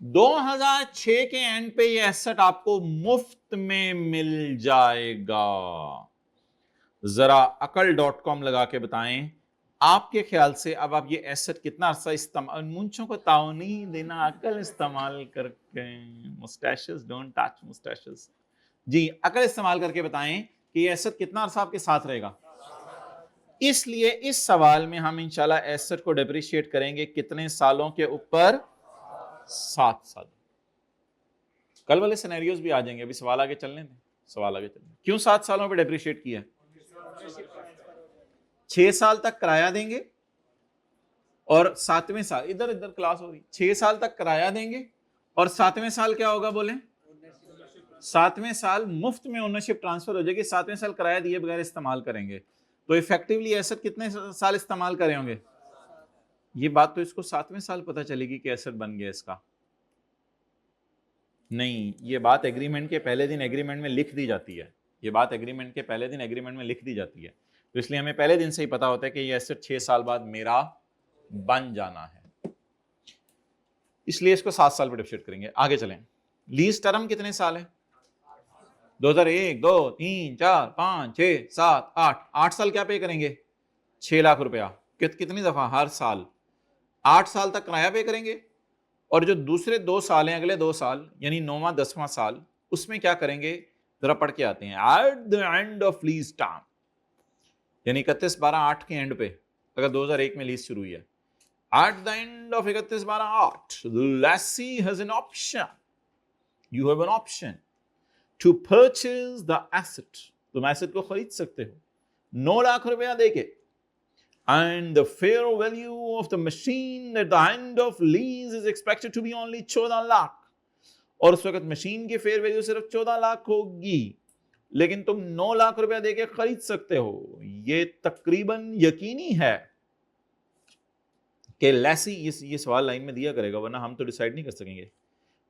2006 के एंड पे ये एसेट आपको मुफ्त में मिल जाएगा। जरा अकल.com लगा के बताएं आपके ख्याल से अब आप ये एसेट कितना अरसा इस्तेमाल, मुंचों को ताव नहीं देना, अकल इस्तेमाल करके, मुस्टैशेस डोंट टच मुस्टैशेस जी, अकल इस्तेमाल करके बताएं कि ये एसेट कितना अरसा आपके साथ रहेगा। इसलिए इस सवाल में हम इंशाल्लाह एसेट को डेप्रिशिएट करेंगे कितने सालों के ऊपर, 7 साल। कल वाले सिनेरियोज भी आ जाएंगे, अभी सवाल आगे चलने दें, सवाल आगे चलने। क्यों 7 सालों पे डेप्रिशिएट किया? 6 साल तक किराया देंगे और 7वें साल, इधर इधर क्लास हो रही, 6 साल तक किराया देंगे और 7वें साल क्या होगा बोले? 7वें साल मुफ्त में ओनरशिप ट्रांसफर हो जाएगी, 7वें साल किराया दिए बगैर इस्तेमाल करेंगे। तो इफेक्टिवली एसेट कितने साल इस्तेमाल करे होंगे? ये बात तो इसको 7वें साल पता चलेगी कि एसेट बन गया इसका। नहीं, ये बात एग्रीमेंट के पहले दिन एग्रीमेंट में लिख दी जाती है। ये बात एग्रीमेंट के पहले दिन एग्रीमेंट में लिख दी जाती है। तो इसलिए हमें पहले दिन से ही पता होता है कि ये एसेट 6 साल बाद मेरा बन जाना है, इसलिए इसको 7 साल पर डेप्रिशिएट करेंगे। आगे चलें। लीज टर्म कितने साल है? 2001, 2, 3, 4, 5, 6, 7, 8, 8 साल क्या पे करेंगे? 6 लाख रुपया। कितनी दफा? हर साल। 8 साल तक किराया पे करेंगे और जो दूसरे 2 साल हैं, अगले 2 साल यानी 9वां 10वां साल, उसमें क्या करेंगे जरा पढ़ के आते हैं। Eight the end of lease term यानी 31/12/8 के एंड पे, अगर 2001 में लीज शुरू हुई है, eight the end of 31/12/8 the lessee has an option, you have an option to purchase the asset, तुम एसेट को खरीद सकते हो 9 लाख रुपया देके, and the fair value of the machine at the end of lease is expected to be only 14 lakh, और उस वक्त मशीन की फेयर वैल्यू सिर्फ 14 लाख होगी, लेकिन तुम 9 लाख रुपया देके खरीद सकते हो। ये तकरीबन यकीनी है कि लेसी ये सवाल लाइन में दिया करेगा, वरना हम तो डिसाइड नहीं कर सकेंगे।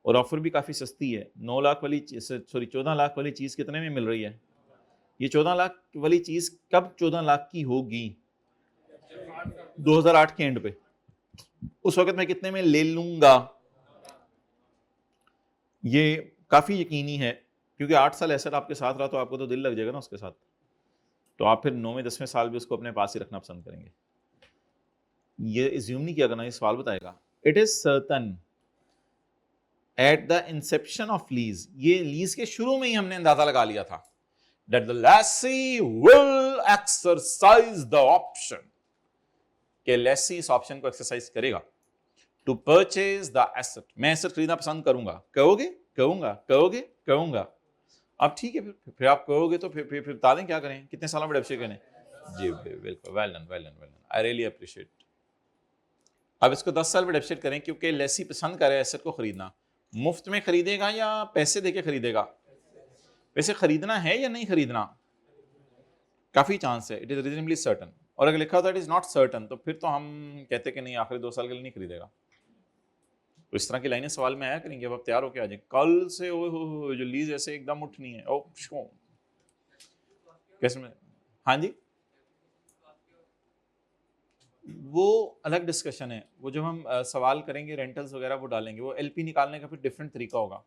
और ऑफर भी काफी सस्ती है। 9 लाख वाली, सॉरी 14 लाख वाली चीज कितने में मिल रही है? ये 14 लाख वाली चीज कब 14 लाख की होगी? 2008 के एंड पे। उस वक्त मैं कितने में ले लूंगा? ये काफी यकीनी है, क्योंकि 8 साल एसेट आपके साथ रहा तो आपको तो दिल लग जाएगा ना उसके साथ, तो आप फिर 9वें 10वें साल भी उसको अपने पास ही रखना पसंद करेंगे। ये एज्यूम नहीं किया करना, ये सवाल बताएगा। It is certain at the Inception of lease, ये लीज के शुरू में ही हमने अंदाजा लगा लिया था, that the lessee will exercise the option, कि लेसी इस ऑप्शन को एक्सरसाइज करेगा, to purchase the asset, मैं एसेट खरीदना पसंद करूंगा। कहोगे? कहूंगा। कहोगे? कहूंगा। अब ठीक है, फिर आप कहोगे तो फिर बता दें क्या करें, कितने सालों में डेप्रिशिएट करें? जी बिल्कुल, well done, well done, well done, I really appreciate. अब इसको 10 साल में डेप्रिशिएट करें, क्योंकि लेसी पसंद करे एसेट को खरीदना। मुफ्त में खरीदेगा या पैसे देके खरीदेगा? वैसे खरीदना है या नहीं खरीदना? काफी चांस है, इट इज रीजनेबली सर्टन। और अगर लिखा होता है इट इज नॉट सर्टन, तो फिर तो हम कहते कि नहीं, आखिरी 2 साल के लिए नहीं खरीदेगा। तो इस तरह की लाइनें सवाल में आया करेंगे। अब आप तैयार होके आ जाए, कल से ओ जो लीज ऐसे एकदम उठनी है। ओ कैसे में? हाँ जी, वो अलग डिस्कशन है। वो जब हम सवाल करेंगे रेंटल्स वगैरह वो डालेंगे, वो एलपी निकालने का फिर डिफरेंट तरीका होगा।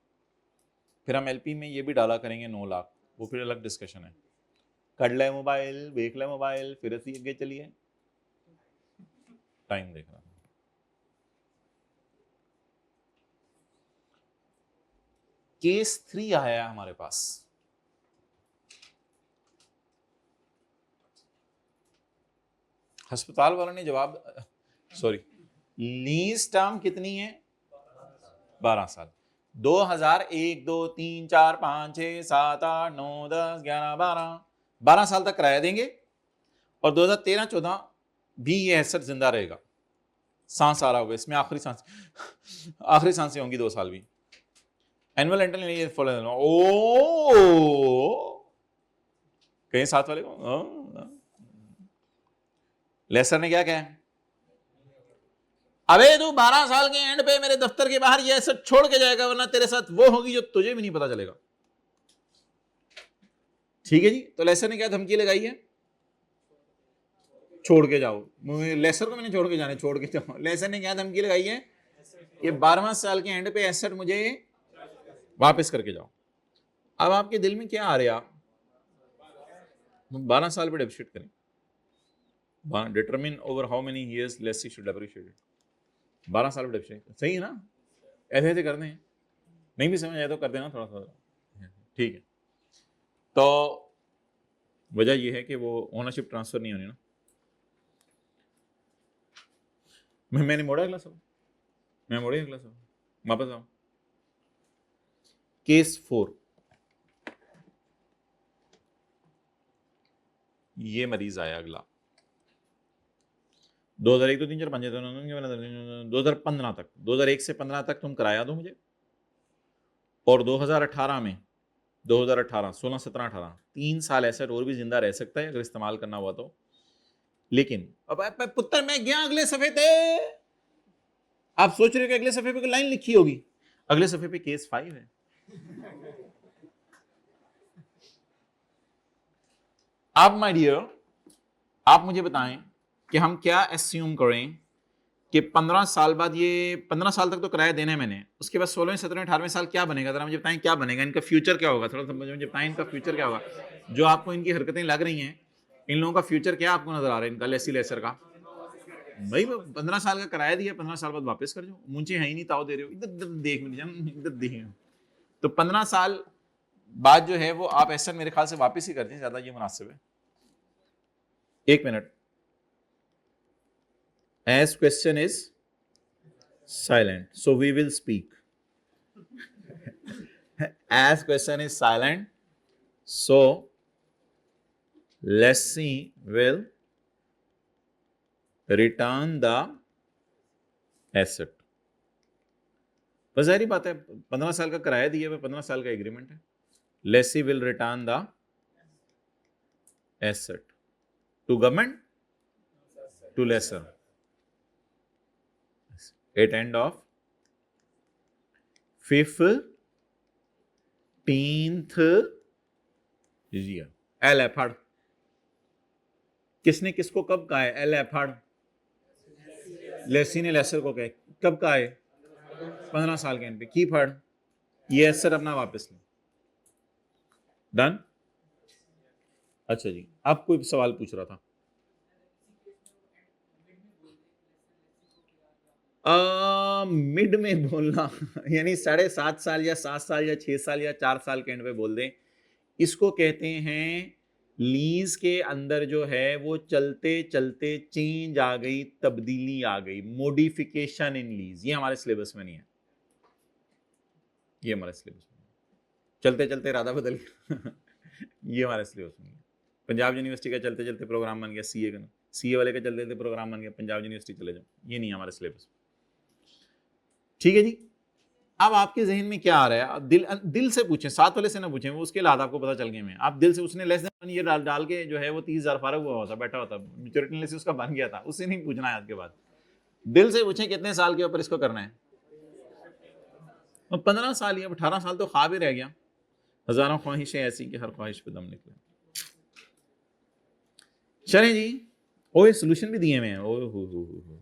फिर हम एलपी में ये भी डाला करेंगे 9 लाख, वो फिर अलग डिस्कशन है। कर ले मोबाइल, देख ले मोबाइल, फिर असी आगे चलिए, टाइम देख रहा। केस 3 आया है हमारे पास। अस्पताल वालों ने जवाब, सॉरी, लीज टर्म कितनी है? 12 साल। 2001, 2, 3, 4, 5, 6, 7, 8, 9, 10, 11, 12 साल तक किराया देंगे और 2013-14 भी ये एसेट जिंदा रहेगा। सांस आ रहा होगा इसमें, आखिरी सांसें होंगी 2 साल भी। एनुअल रेंटल नहीं फॉलो, ओ कहीं साथ वाले को लेसर ने क्या कहा? अबे तू 12 साल के एंड पे मेरे दफ्तर के बाहर ये एसेट छोड़ के जाएगा, वरना तेरे साथ वो होगी जो तुझे भी नहीं पता चलेगा। ठीक है जी। तो लेसर ने क्या धमकी लगाई है? छोड़ के जाओ, लेसर को मैंने छोड़ के जाना, छोड़ के जाओ। लेसर ने क्या धमकी लगाई है कि 12वां साल के एंड पे एसेट मुझे वापस करके जाओ। अब आपके दिल में क्या आ रहा है, आप 12 साल पे डेप्रिशिएट करें, determine over how many years lessee should depreciate, 12 साल पे डेप्रिशिएट, सही है ना? ऐसे ऐसे करते हैं, नहीं भी समझ आया तो कर देना थोड़ा थोड़ा, ठीक है। तो वजह यह है कि वो ओनरशिप ट्रांसफर नहीं होनी ना। मैंने मोड़ा अगला सवाल, मैं मोड़े अगला सवाल, वापस आओ। केस 4, ये मरीज आया अगला 2001 2 3 4 5 2015 तक, 2001 से 15 तक तुम कराया दो मुझे, और 2018 में 2018 16 17 18 3 साल एसेट और भी जिंदा रह सकता है अगर इस्तेमाल करना हुआ तो। लेकिन अब पुत्र मैं गया अगले सफे पे, आप सोच रहे हो कि अगले सफे पे कोई लाइन लिखी होगी, अगले सफे पे केस 5 है। आप माय डियर, आप मुझे बताएं कि हम क्या एस्यूम करें कि 15 साल बाद, ये 15 साल तक तो किराया देना है मैंने, उसके बाद 16वें 17वें 18वें साल क्या बनेगा, जरा मुझे बताएं क्या बनेगा, इनका फ्यूचर क्या होगा, थोड़ा सा मुझे बताएं इनका फ्यूचर क्या होगा। जो आपको इनकी हरकतें लग रही हैं, इन लोगों का फ्यूचर क्या आपको नजर आ रहा है इनका, लेसी लेसर का? भाई 15 साल का किराया दिया, 15 साल बाद वापस कर जाओ, मुझे है ही नहीं, ताव दे रहे हो, इधर इधर देख इधर देख। तो 15 साल बाद जो है वो आप एसेट मेरे ख्याल से वापस ही कर दें, ज्यादा ये मुनासिब है। 1 minute, as question is silent, so we will speak. As question is silent, so lessee will return the asset. बस सारी बात है, 15 साल का किराया दिया हुआ, 15 साल का एग्रीमेंट है। lessee will return the asset to government, to lessor at end of 15th year। एल एफर्ड, किसने किसको कब कहा है? एल एफर्ड, लेसी ने लेसर को कहा, कब कहा है? 15 साल के एंड पे। की फर्ड, ये एसेट अपना वापस ले। डन? अच्छा जी, आप कोई सवाल पूछ रहा था? मिड में बोलना यानी 7.5 साल या 7 साल या 6 साल या 4 साल के एंड पे बोल दें, इसको कहते हैं लीज के अंदर जो है वो चलते चलते चेंज आ गई, तब्दीली आ गई, मॉडिफिकेशन इन लीज। ये हमारे सिलेबस में नहीं है, ये हमारे सिलेबस में, चलते चलते इरादा बदल गया ये हमारे सिलेबस में नहीं है। पंजाब यूनिवर्सिटी का चलते चलते प्रोग्राम बन गया सीए का, सीए वाले का चलते चलते प्रोग्राम बन गया पंजाब यूनिवर्सिटी चले जाओ, ये नहीं है हमारे सिलेबस। ठीक है जी। अब आपके जहन में क्या आ रहा है? आप दिल से पूछें, साथ वाले से ना पूछें, वो उसके हालात आपको पता चल गए। में आप दिल से, उसने लेस देन 1 ईयर डाल के जो है वो 30,000 फारग हुआ होता, बैठा होता, मैच्योरिटी एनालिसिस उसका बन गया था, उससे नहीं पूछना है आज के बाद। दिल से पूछें कितने साल के ऊपर इसको करना है। 15 साल या 18 साल तो ख्वाब ही रह गया। हजारों ख्वाहिशें ऐसी कि हर ख्वाहिश पे दम निकले। चलें जी, ओए सोल्यूशन भी दिए हुए हैं। ओह हो।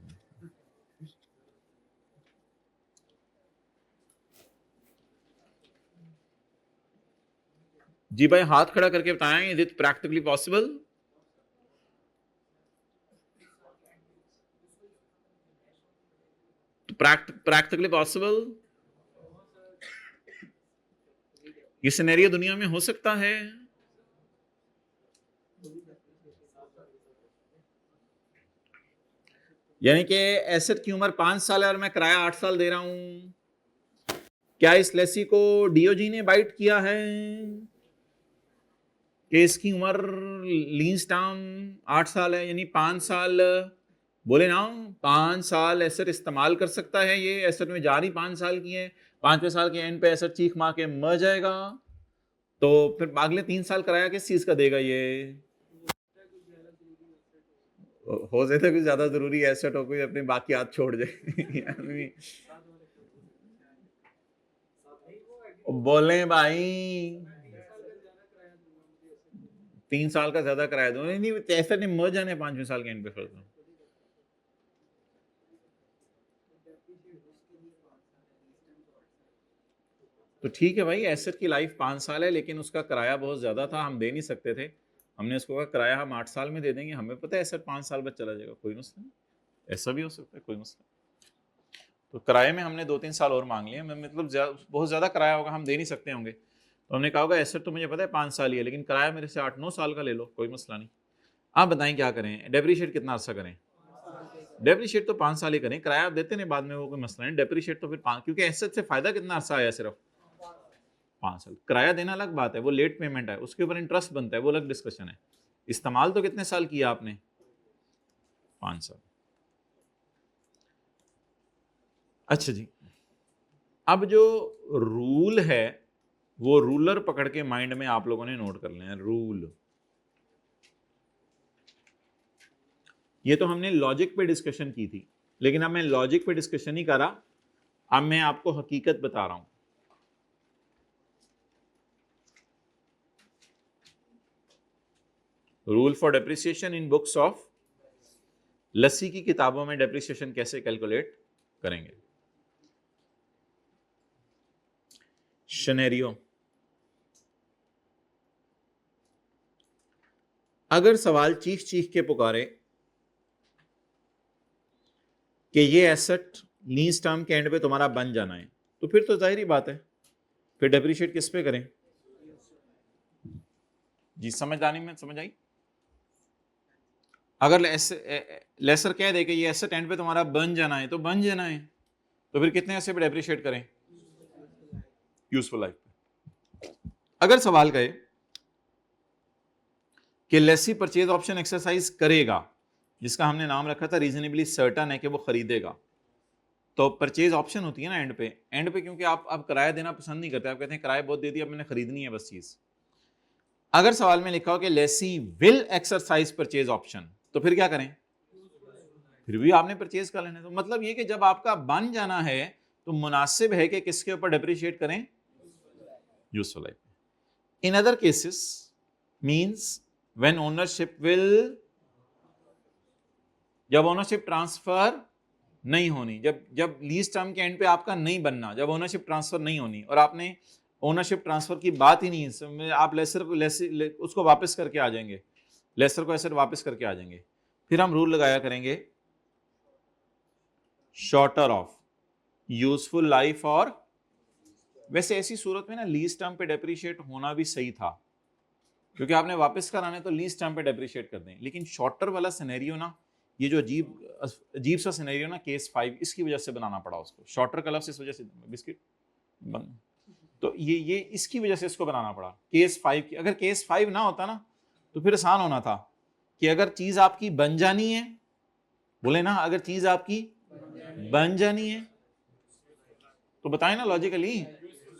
जी भाई हाथ खड़ा करके बताएं, is it practically possible? Practically possible ये सिनेरियो दुनिया में हो सकता है? यानी कि एसेट की उम्र 5 साल है और मैं किराया 8 साल दे रहा हूं, क्या इस लेसी को डीओजी ने बाइट किया है कि इसकी उम्र लीज टर्म 8 साल है, यानी 5 साल बोले ना, 5 साल एसेट इस्तेमाल कर सकता है, ये एसेट में जारी 5 साल की है, 5वें साल के एंड पे एसेट चीख मार के मर जाएगा, तो फिर अगले 3 साल किराया किस चीज का देगा? ये हो सकता है कुछ ज्यादा जरूरी एसेट हो, कोई अपने बाकी हाथ छोड़ जाए बोले भाई 3 साल का ज्यादा किराया दो, नहीं ऐसा नहीं, मर जाने 5वें साल के एंड पे फिर तो ठीक है भाई, एसेट की लाइफ 5 साल है, लेकिन उसका किराया बहुत ज्यादा था, हम दे नहीं सकते थे। हमने उसको कहा किराया हम 8 साल में दे देंगे, हमें पता है एसेट 5 साल बाद चला जाएगा, कोई मसला नहीं, ऐसा भी हो सकता है, कोई मसला नहीं। तो किराए में हमने 2-3 साल और मांग लिए, मतलब बहुत ज्यादा किराया होगा, हम दे नहीं सकते होंगे, तो हमने कहा होगा एसेट तो मुझे पता है 5 साल ही है, लेकिन किराया मेरे से 8-9 साल का ले लो, कोई मसला नहीं। आप बताएं क्या करें, डेप्रीशिएट कितना अर्सा करें? डेप्रीशिएट तो 5 साल ही करें, किराया देते नहीं बाद में, वो कोई मसला नहीं, डेप्रीशिएट तो फिर 5, क्योंकि एसेट से फायदा कितना अर्सा आया, सिर्फ 5 साल। किराया देना अलग बात है, वो लेट पेमेंट है, उसके ऊपर इंटरेस्ट बनता है, वो अलग डिस्कशन है। इस्तेमाल तो कितने साल किया आपने? 5 साल। अच्छा जी, अब जो रूल है वो रूलर पकड़ के माइंड में आप लोगों ने नोट कर लेना है, रूल। ये तो हमने लॉजिक पे डिस्कशन की थी, लेकिन अब मैं लॉजिक पे डिस्कशन नहीं कर रहा, अब मैं आपको हकीकत बता रहा हूं। Rule for depreciation in books of, lessee की किताबों में डेप्रिसिएशन कैसे कैलकुलेट करेंगे। सिनेरियो, अगर सवाल चीख चीख के पुकारे कि ये एसेट लीज टर्म के एंड पे तुम्हारा बन जाना है, तो फिर तो जाहिर ही बात है, फिर डेप्रिशिएट किस पे करें? जी समझदारी में समझ आई? अगर लेसर कह दे कि ये एसेट एंड पे तुम्हारा बन जाना है, तो बन जाना है, तो फिर कितने ऐसे पे डेप्रिशिएट करें? यूजफुल लाइफ पे। अगर सवाल कहे कि लेसी परचेज ऑप्शन एक्सरसाइज करेगा, जिसका हमने नाम रखा था रीजनेबली सर्टन है कि वो खरीदेगा, तो परचेज ऑप्शन होती है ना एंड पे, एंड पे क्योंकि आप अब किराया देना पसंद नहीं करते, आप कहते हैं किराया बहुत दे दिया, अब मैंने खरीदनी है बस चीज। अगर सवाल में लिखा हो कि lessee will exercise purchase option, तो फिर क्या करें? फिर भी आपने परचेज कर लेना। तो मतलब ये कि जब आपका बन जाना है तो मुनासिब है कि किसके ऊपर डेप्रिशिएट करें? Useful life. In other cases means when ownership will, जब ओनरशिप ट्रांसफर नहीं होनी, जब लीज टर्म के एंड पे आपका नहीं बनना, जब ओनरशिप ट्रांसफर नहीं होनी, और आपने ओनरशिप ट्रांसफर की बात ही नहीं है, आप उसको वापस करके आ जाएंगे, लेसर को एसेट वापस करके आ जाएंगे, फिर हम रूल लगाया करेंगे शॉर्टर ऑफ यूजफुल लाइफ। और वैसे ऐसी सूरत में ना लीज टर्म पे डेप्रिशिएट होना भी सही था, क्योंकि आपने वापस कराने तो लीज टर्म पे डेप्रिशिएट कर दें, लेकिन शॉर्टर वाला सिनेरियो ना, ये जो अजीब सा सिनेरियो ना, केस 5, इसकी वजह से बनाना पड़ा उसको, शॉर्टर का लफ्ज़ इस वजह से, बिस्किट बन, तो ये इसकी वजह से इसको बनाना पड़ा केस 5 की। अगर केस 5 ना होता ना तो फिर आसान होना था कि अगर चीज आपकी बन जानी है, बोले ना, अगर चीज आपकी बन जानी है तो बताएं ना लॉजिकली,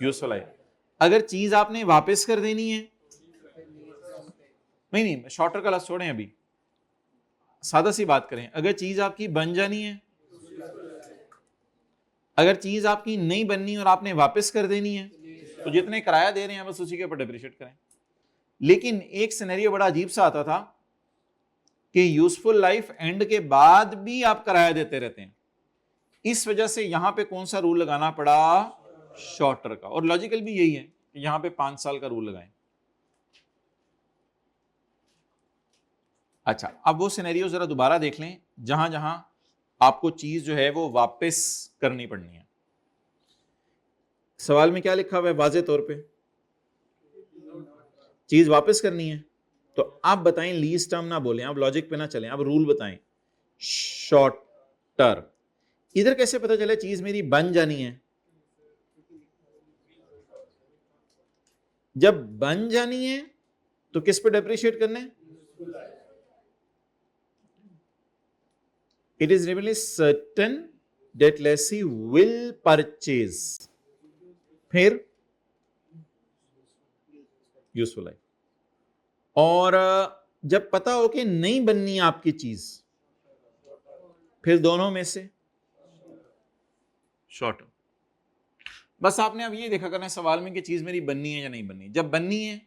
यूजफुल है। अगर चीज आपने वापस कर देनी है, नहीं शॉर्टर का लफ्ज़ छोड़ें, अभी सादा सी बात करें, अगर चीज आपकी बन जानी है, अगर चीज आपकी नहीं बननी और आपने वापस कर देनी है, तो जितने किराया दे रहे हैं बस उसी के ऊपर डेप्रिशिएट करें। लेकिन एक सिनेरियो बड़ा अजीब सा आता था कि यूजफुल लाइफ एंड के बाद भी आप किराया देते रहते हैं, इस वजह से यहां पे कौन सा रूल लगाना पड़ा? शॉर्टर का। और लॉजिकल भी यही है कि यहां पे 5 साल का रूल लगाएं। अच्छा, अब वो सिनेरियो जरा दोबारा देख लें जहां जहां आपको चीज जो है वो वापस करनी पड़नी है। सवाल में क्या लिखा हुआ है? वाजे तौर पे चीज वापस करनी है, तो आप बताएं, लीज टर्म ना बोलें, आप लॉजिक पे ना चलें, आप रूल बताएं। शॉर्टर, इधर कैसे पता चले चीज मेरी बन जानी है? जब बन जानी है तो किस पे डेप्रिशिएट करना है? It is really certain that lessee will purchase, फिर यूजफुल है। और जब पता हो कि नहीं बननी आपकी चीज, फिर दोनों में से शॉर्ट। बस आपने अब ये देखा करना है सवाल में कि चीज मेरी बननी है या नहीं बननी। जब बननी है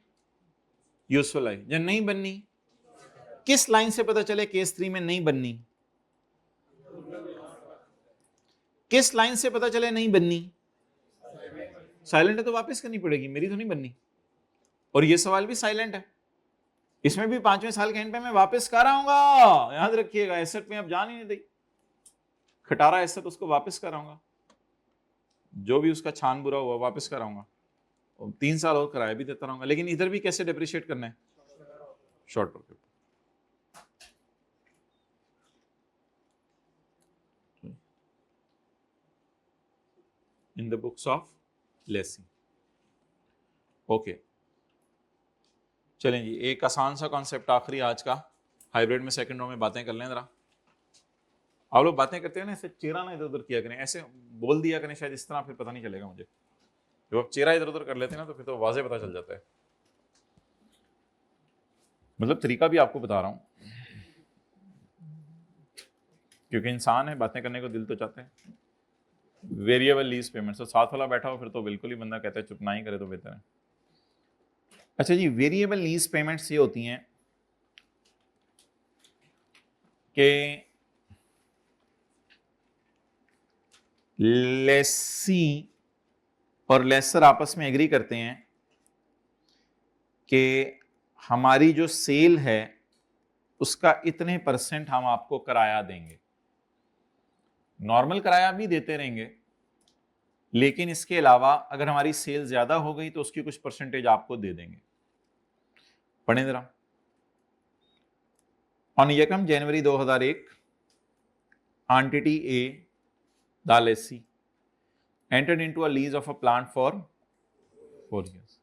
यूजफुल लाइफ। जब नहीं बननी, किस लाइन से पता चले केस 3 में नहीं बननी? किस लाइन से पता चले नहीं बननी? साइलेंट है तो वापस करनी पड़ेगी, मेरी तो नहीं बननी। और ये सवाल भी साइलेंट है, इसमें भी 5वें साल के एंड पे मैं वापस कर आऊंगा। याद रखिएगा, एसेट में अब जान ही नहीं दी, खटारा एसेट उसको वापस कराऊंगा, जो भी उसका छान बुरा हुआ वापस कराऊंगा, और 3 साल और किराया भी देता रहूंगा। लेकिन इधर भी कैसे डिप्रिशिएट करना है? शॉर्ट टर्म के ऊपर। इन the books of Lesi. Okay, चलें जी, एक आसान सा कॉन्सेप्ट आखिरी आज का, हाइब्रिड में सेकंड रो में बातें कर लें जरा। आप लोग बातें करते हैं ना, ऐसे चेहरा ना इधर उधर किया करें, ऐसे बोल दिया करें शायद इस तरह, फिर पता नहीं चलेगा मुझे। जब आप चेहरा इधर उधर कर लेते हैं ना तो फिर तो वाज़े पता चल जाता है। मतलब तरीका भी आपको बता रहा हूं, क्योंकि इंसान है, बातें करने को दिल तो चाहते हैं। वेरिएबल लीज पेमेंट, तो साथ वाला बैठा हो फिर तो बिल्कुल ही बंदा कहता है चुप ना ही करे तो बेहतर है। अच्छा जी, वेरिएबल लीज पेमेंट्स ये होती हैं कि लेसी और लेसर आपस में एग्री करते हैं कि हमारी जो सेल है उसका इतने % हम आपको किराया देंगे। नॉर्मल किराया भी देते रहेंगे, लेकिन इसके अलावा अगर हमारी सेल ज्यादा हो गई तो उसकी कुछ % आपको दे देंगे। पढ़ें जरा। ऑन यकम जनवरी 2001, entity A the Lesi entered into a lease of a plant for 4 years.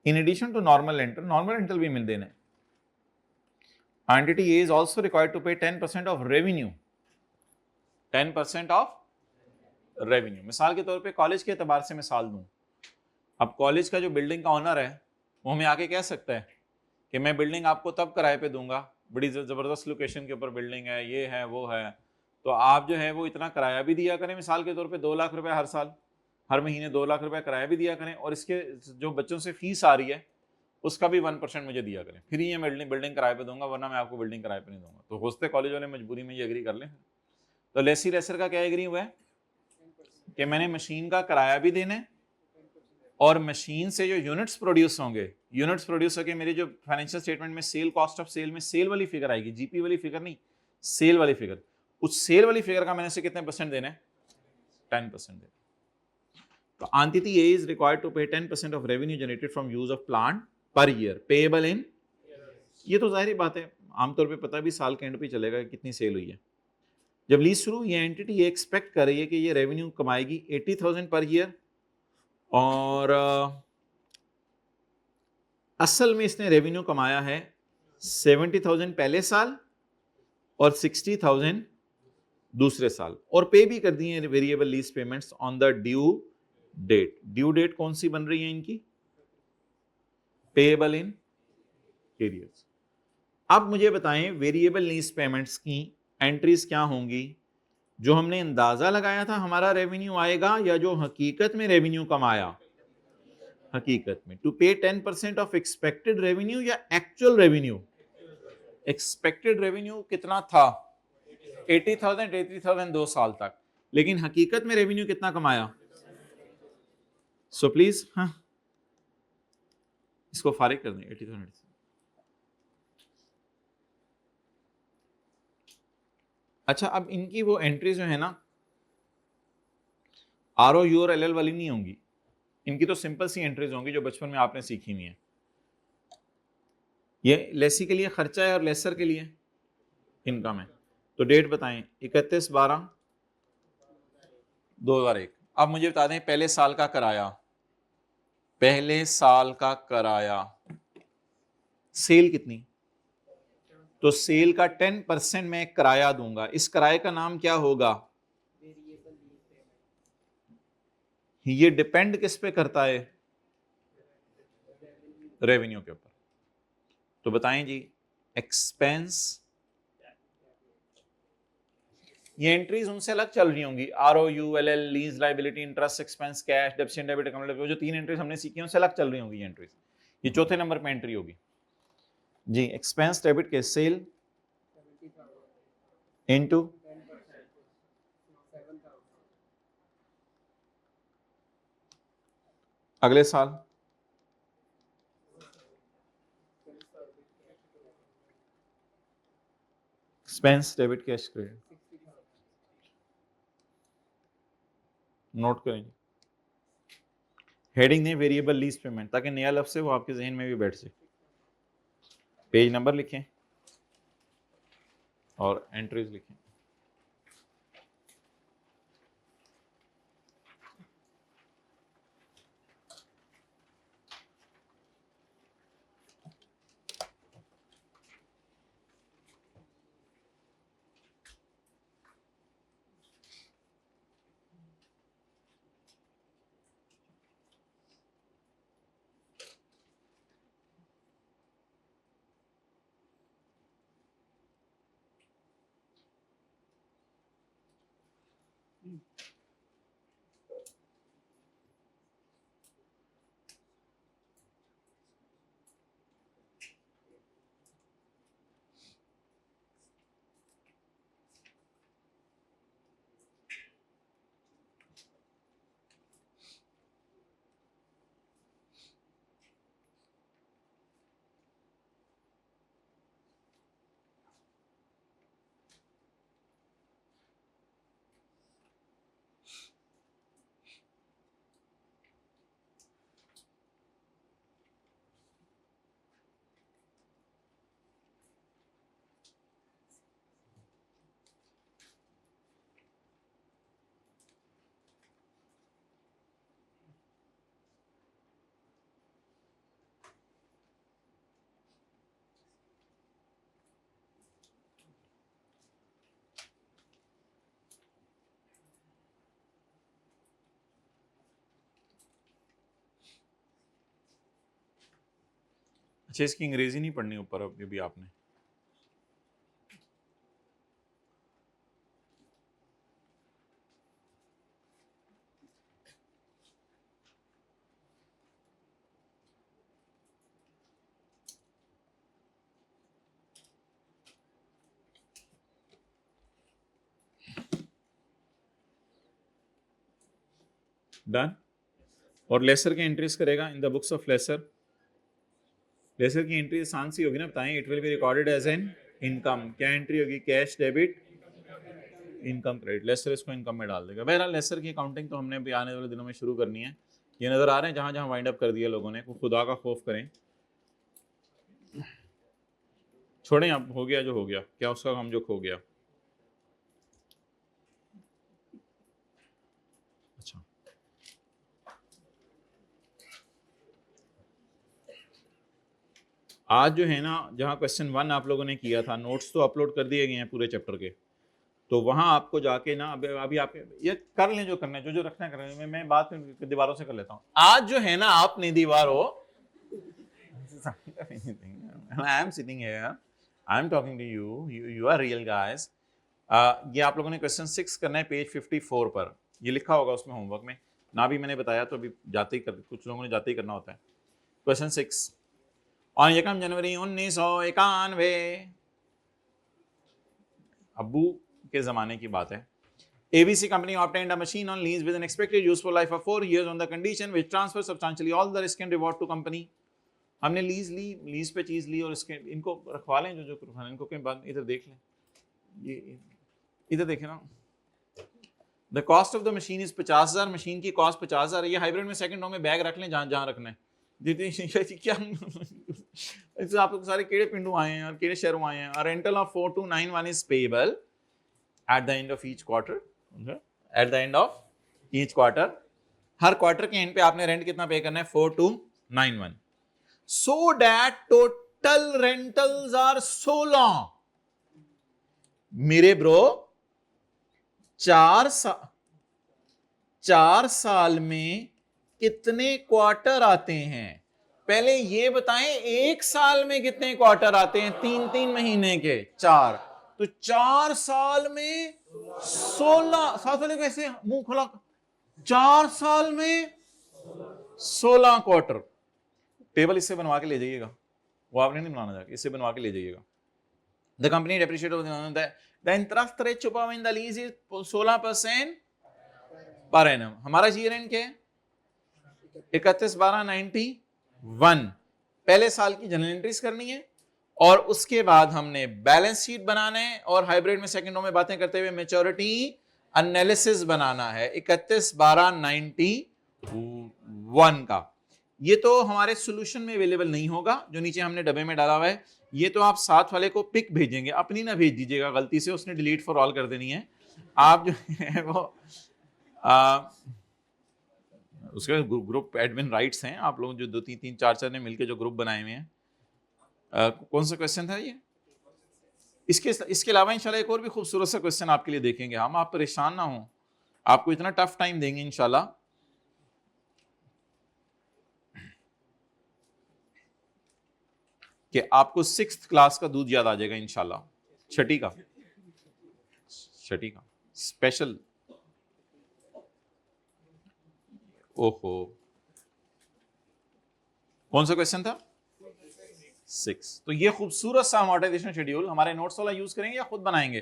In addition to normal rental भी मिल देने, entity A is also required to pay 10% of revenue, 10% of revenue। मिसाल के तौर पे कॉलेज के एतबार से मिसाल दूं, अब कॉलेज का जो बिल्डिंग का ओनर है वो हमें आके कह सकता है कि मैं बिल्डिंग आपको तब किराए पे दूंगा, बड़ी ज़बरदस्त लोकेशन के ऊपर बिल्डिंग है, ये है वो है, तो आप जो है वो इतना किराया भी दिया करें, मिसाल के तौर पे 2 लाख रुपए हर साल, हर महीने 2 लाख रुपए किराया भी दिया करें, और इसके जो बच्चों से फीस आ रही है उसका भी 1% मुझे दिया करें, फिर ये बिल्डिंग किराए पे दूंगा, वरना मैं आपको बिल्डिंग किराए पे नहीं दूंगा। तो होस्ते कॉलेज वाले मजबूरी में ये एग्री कर लें। तो लेसी लेसर का क्या एग्री हुआ है कि मैंने मशीन का किराया भी देना है, और मशीन से जो यूनिट्स प्रोड्यूस होंगे मेरे जो फाइनेंशियल स्टेटमेंट में सेल, कॉस्ट ऑफ सेल में सेल वाली फिगर आएगी, जीपी वाली फिगर नहीं, सेल वाली फिगर, उस सेल वाली फिगर का मैंने से कितने % देना है? 10% देना। तो entity A is required to pay 10% of revenue generated from use of plant per year, payable in, ये तो जाहिर बात है, आमतौर पे पता भी साल के एंड पे चलेगा कि कितनी सेल हुई है। जब लीज शुरू, ये एंटिटी ये एक्सपेक्ट कर रही है कि ये रेवेन्यू कमाएगी 80,000 पर ईयर, और असल में इसने रेवेन्यू कमाया है 70,000 पहले साल और 60,000 दूसरे साल, और पे भी कर दिए variable lease payments on the due date. Due date कौन सी बन रही है इनकी? Payable in arrears. अब मुझे बताएं वेरिएबल लीज पेमेंट्स की एंट्रीज क्या होंगी? जो हमने अंदाजा लगाया था हमारा रेवेन्यू आएगा, या जो हकीकत में रेवेन्यू कमाया? हकीकत में। टू पे 10% ऑफ एक्सपेक्टेड रेवेन्यू या एक्चुअल रेवेन्यू? एक्सपेक्टेड रेवेन्यू कितना था? 80,000 2 साल तक, लेकिन हकीकत में रेवेन्यू कितना कमाया? सो प्लीज, हाँ, इसको फारिग कर दें 80,000। अच्छा, अब इनकी वो एंट्री जो है ना, ROU और LL वाली नहीं होंगी, इनकी तो सिंपल सी एंट्रीज होंगी जो बचपन में आपने सीखी हुई है। ये लेसी के लिए खर्चा है और लेसर के लिए इनकम है। तो डेट बताएं, 31/12/2001। अब मुझे बता दें पहले साल का किराया, पहले साल का किराया, सेल कितनी? तो सेल का 10% मैं किराया दूंगा। इस किराए का नाम क्या होगा? ये डिपेंड किस पे करता है? रेवेन्यू के ऊपर। तो बताएं जी, एक्सपेंस, ये एंट्रीज उनसे अलग चल रही होंगी, ROU, LL, lease liability, interest expense, cash, debit, debit account, जो 3 एंट्रीज हमने सीखी उनसे अलग चल रही होंगी ये एंट्रीज। ये चौथे नंबर पे एंट्री होगी। जी एक्सपेंस डेबिट के सेल इनटू अगले साल expense debit cash credit note करेंगे। हेडिंग नहीं वेरिएबल लीज पेमेंट, ताकि नया लफ्ज से वो आपके जहन में भी बैठ जाए। पेज नंबर लिखें और एंट्रीज लिखें। अच्छा इसकी अंग्रेजी नहीं पढ़नी ऊपर अब भी आपने। डन। और लेसर की एंट्रीज करेगा in the books of lessor. Lessor की एंट्री आसान सी होगी ना, बताएं। It will be recorded as an income. क्या एंट्री होगी? Cash debit income credit. Lessor इसको इनकम में डाल देगा। बहरहाल लेसर की अकाउंटिंग तो हमने भी आने वाले दिनों में शुरू करनी है। ये नजर आ रहे हैं जहां जहां वाइंड अप कर दिया लोगों ने, खुदा का खौफ करें। छोड़ें अब, हो गया जो हो गया, क्या उसका काम जो खो गया। अच्छा आज जो है ना, जहाँ क्वेश्चन 1 आप लोगों ने किया था, नोट्स तो अपलोड कर दिए गए हैं पूरे चैप्टर के, तो वहां आपको जाके ना अभी आप ये कर लें जो करना है, जो रखना है कर लें। मैं बात दीवारों से कर लेता हूँ। आज जो है ना आपने दीवारों I am sitting here, I am talking to you, you are real guys. ये आप लोगों ने क्वेश्चन 6 करना है पेज 54 पर। ये लिखा होगा उसमें होमवर्क में, ना भी मैंने बताया तो अभी जाते ही कर, कुछ लोगों ने जाते ही करना होता है। क्वेश्चन 6 और 1 जनवरी 1991 अब्बू के जमाने की बात है। ABC company obtained a machine on lease with an expected useful life of 4 years on the condition which transfers substantially all the risk and reward to company। हमने लीज ली, लीज पे चीज ली और इसके इनको रखवा लें, जो इनको के बाद इधर देख लें, ये इधर देखें ना। The cost of the machine is 50,000। Machine की कॉस्ट 50,000 है। ये हाइब्रिड में सेकंडों में बैग रख लें जहां जहां रखना है। क्या इससे आप लोग सारे केड़े पिंडू आए हैं और केड़े शहरों आए हैं। Rental of 4291 is payable at the end of each quarter. At the end of each quarter, हर क्वार्टर के एंड पे आपने रेंट कितना पे करना है? 4291। So that total rentals are 16। मेरे ब्रो 4 साल में कितने क्वार्टर आते हैं? पहले ये बताएं, एक साल में कितने क्वार्टर आते हैं? 3-3 महीने के 4, तो 4 साल में 16। 7 साल कैसे मुंह खुला? 4 साल में 16 क्वार्टर। टेबल इससे बनवा के ले जाइएगा। वो आपने नहीं बनाना जाके, इससे बनवा के ले जाइएगा। The company depreciate the interest rate चुपा in the lease is 16% per annum. हमारा ईयर एंड क्या है? 31/12/91। पहले साल की जनरल एंट्रीज करनी है और उसके बाद हमने बैलेंस शीट बनाना है और हाइब्रिड में सेकंड रो में बातें करते हुए मैच्योरिटी एनालिसिस बनाना है 31/12/91 का। ये तो हमारे सॉल्यूशन में अवेलेबल नहीं होगा जो नीचे हमने डब्बे में डाला हुआ है। ये तो आप साथ वाले को पिक भेजेंगे, अपनी ना भेज दीजिएगा, गलती से उसने डिलीट फॉर ऑल कर देनी है। आप जो है वो उसके ग्रुप एडमिन राइट्स हैं, आप लोग जो 2-3-4 ने मिलकर जो ग्रुप बनाए हुए हैं। कौन सा क्वेश्चन था ये? इसके अलावा इंशाल्लाह एक और भी खूबसूरत सा क्वेश्चन आपके लिए देखेंगे हम। आप परेशान ना हो, आपको इतना टफ टाइम देंगे इंशाल्लाह। कि आपको 6th क्लास का दूध याद आ जाएगा इंशाल्लाह। छठी का स्पेशल। ओहो, कौन सा क्वेश्चन था? 6। तो ये खूबसूरत सा अमोर्टाइजेशन शेड्यूल हमारे नोट्स वाला यूज करेंगे या खुद बनाएंगे?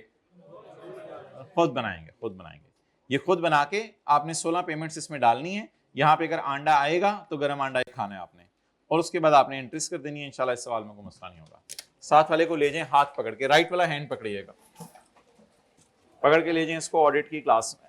खुद बनाएंगे। ये खुद बना के आपने 16 पेमेंट्स इसमें डालनी है। यहाँ पे अगर अंडा आएगा तो गर्म अंडा खाना है आपने, और उसके बाद आपने एंट्रीज कर देनी है। इंशाल्लाह इस सवाल में कोई मसला नहीं होगा। साथ वाले को ले जाएं हाथ पकड़ के, राइट वाला हैंड पकड़िएगा, पकड़ के ले जाएं इसको ऑडिट की क्लास में।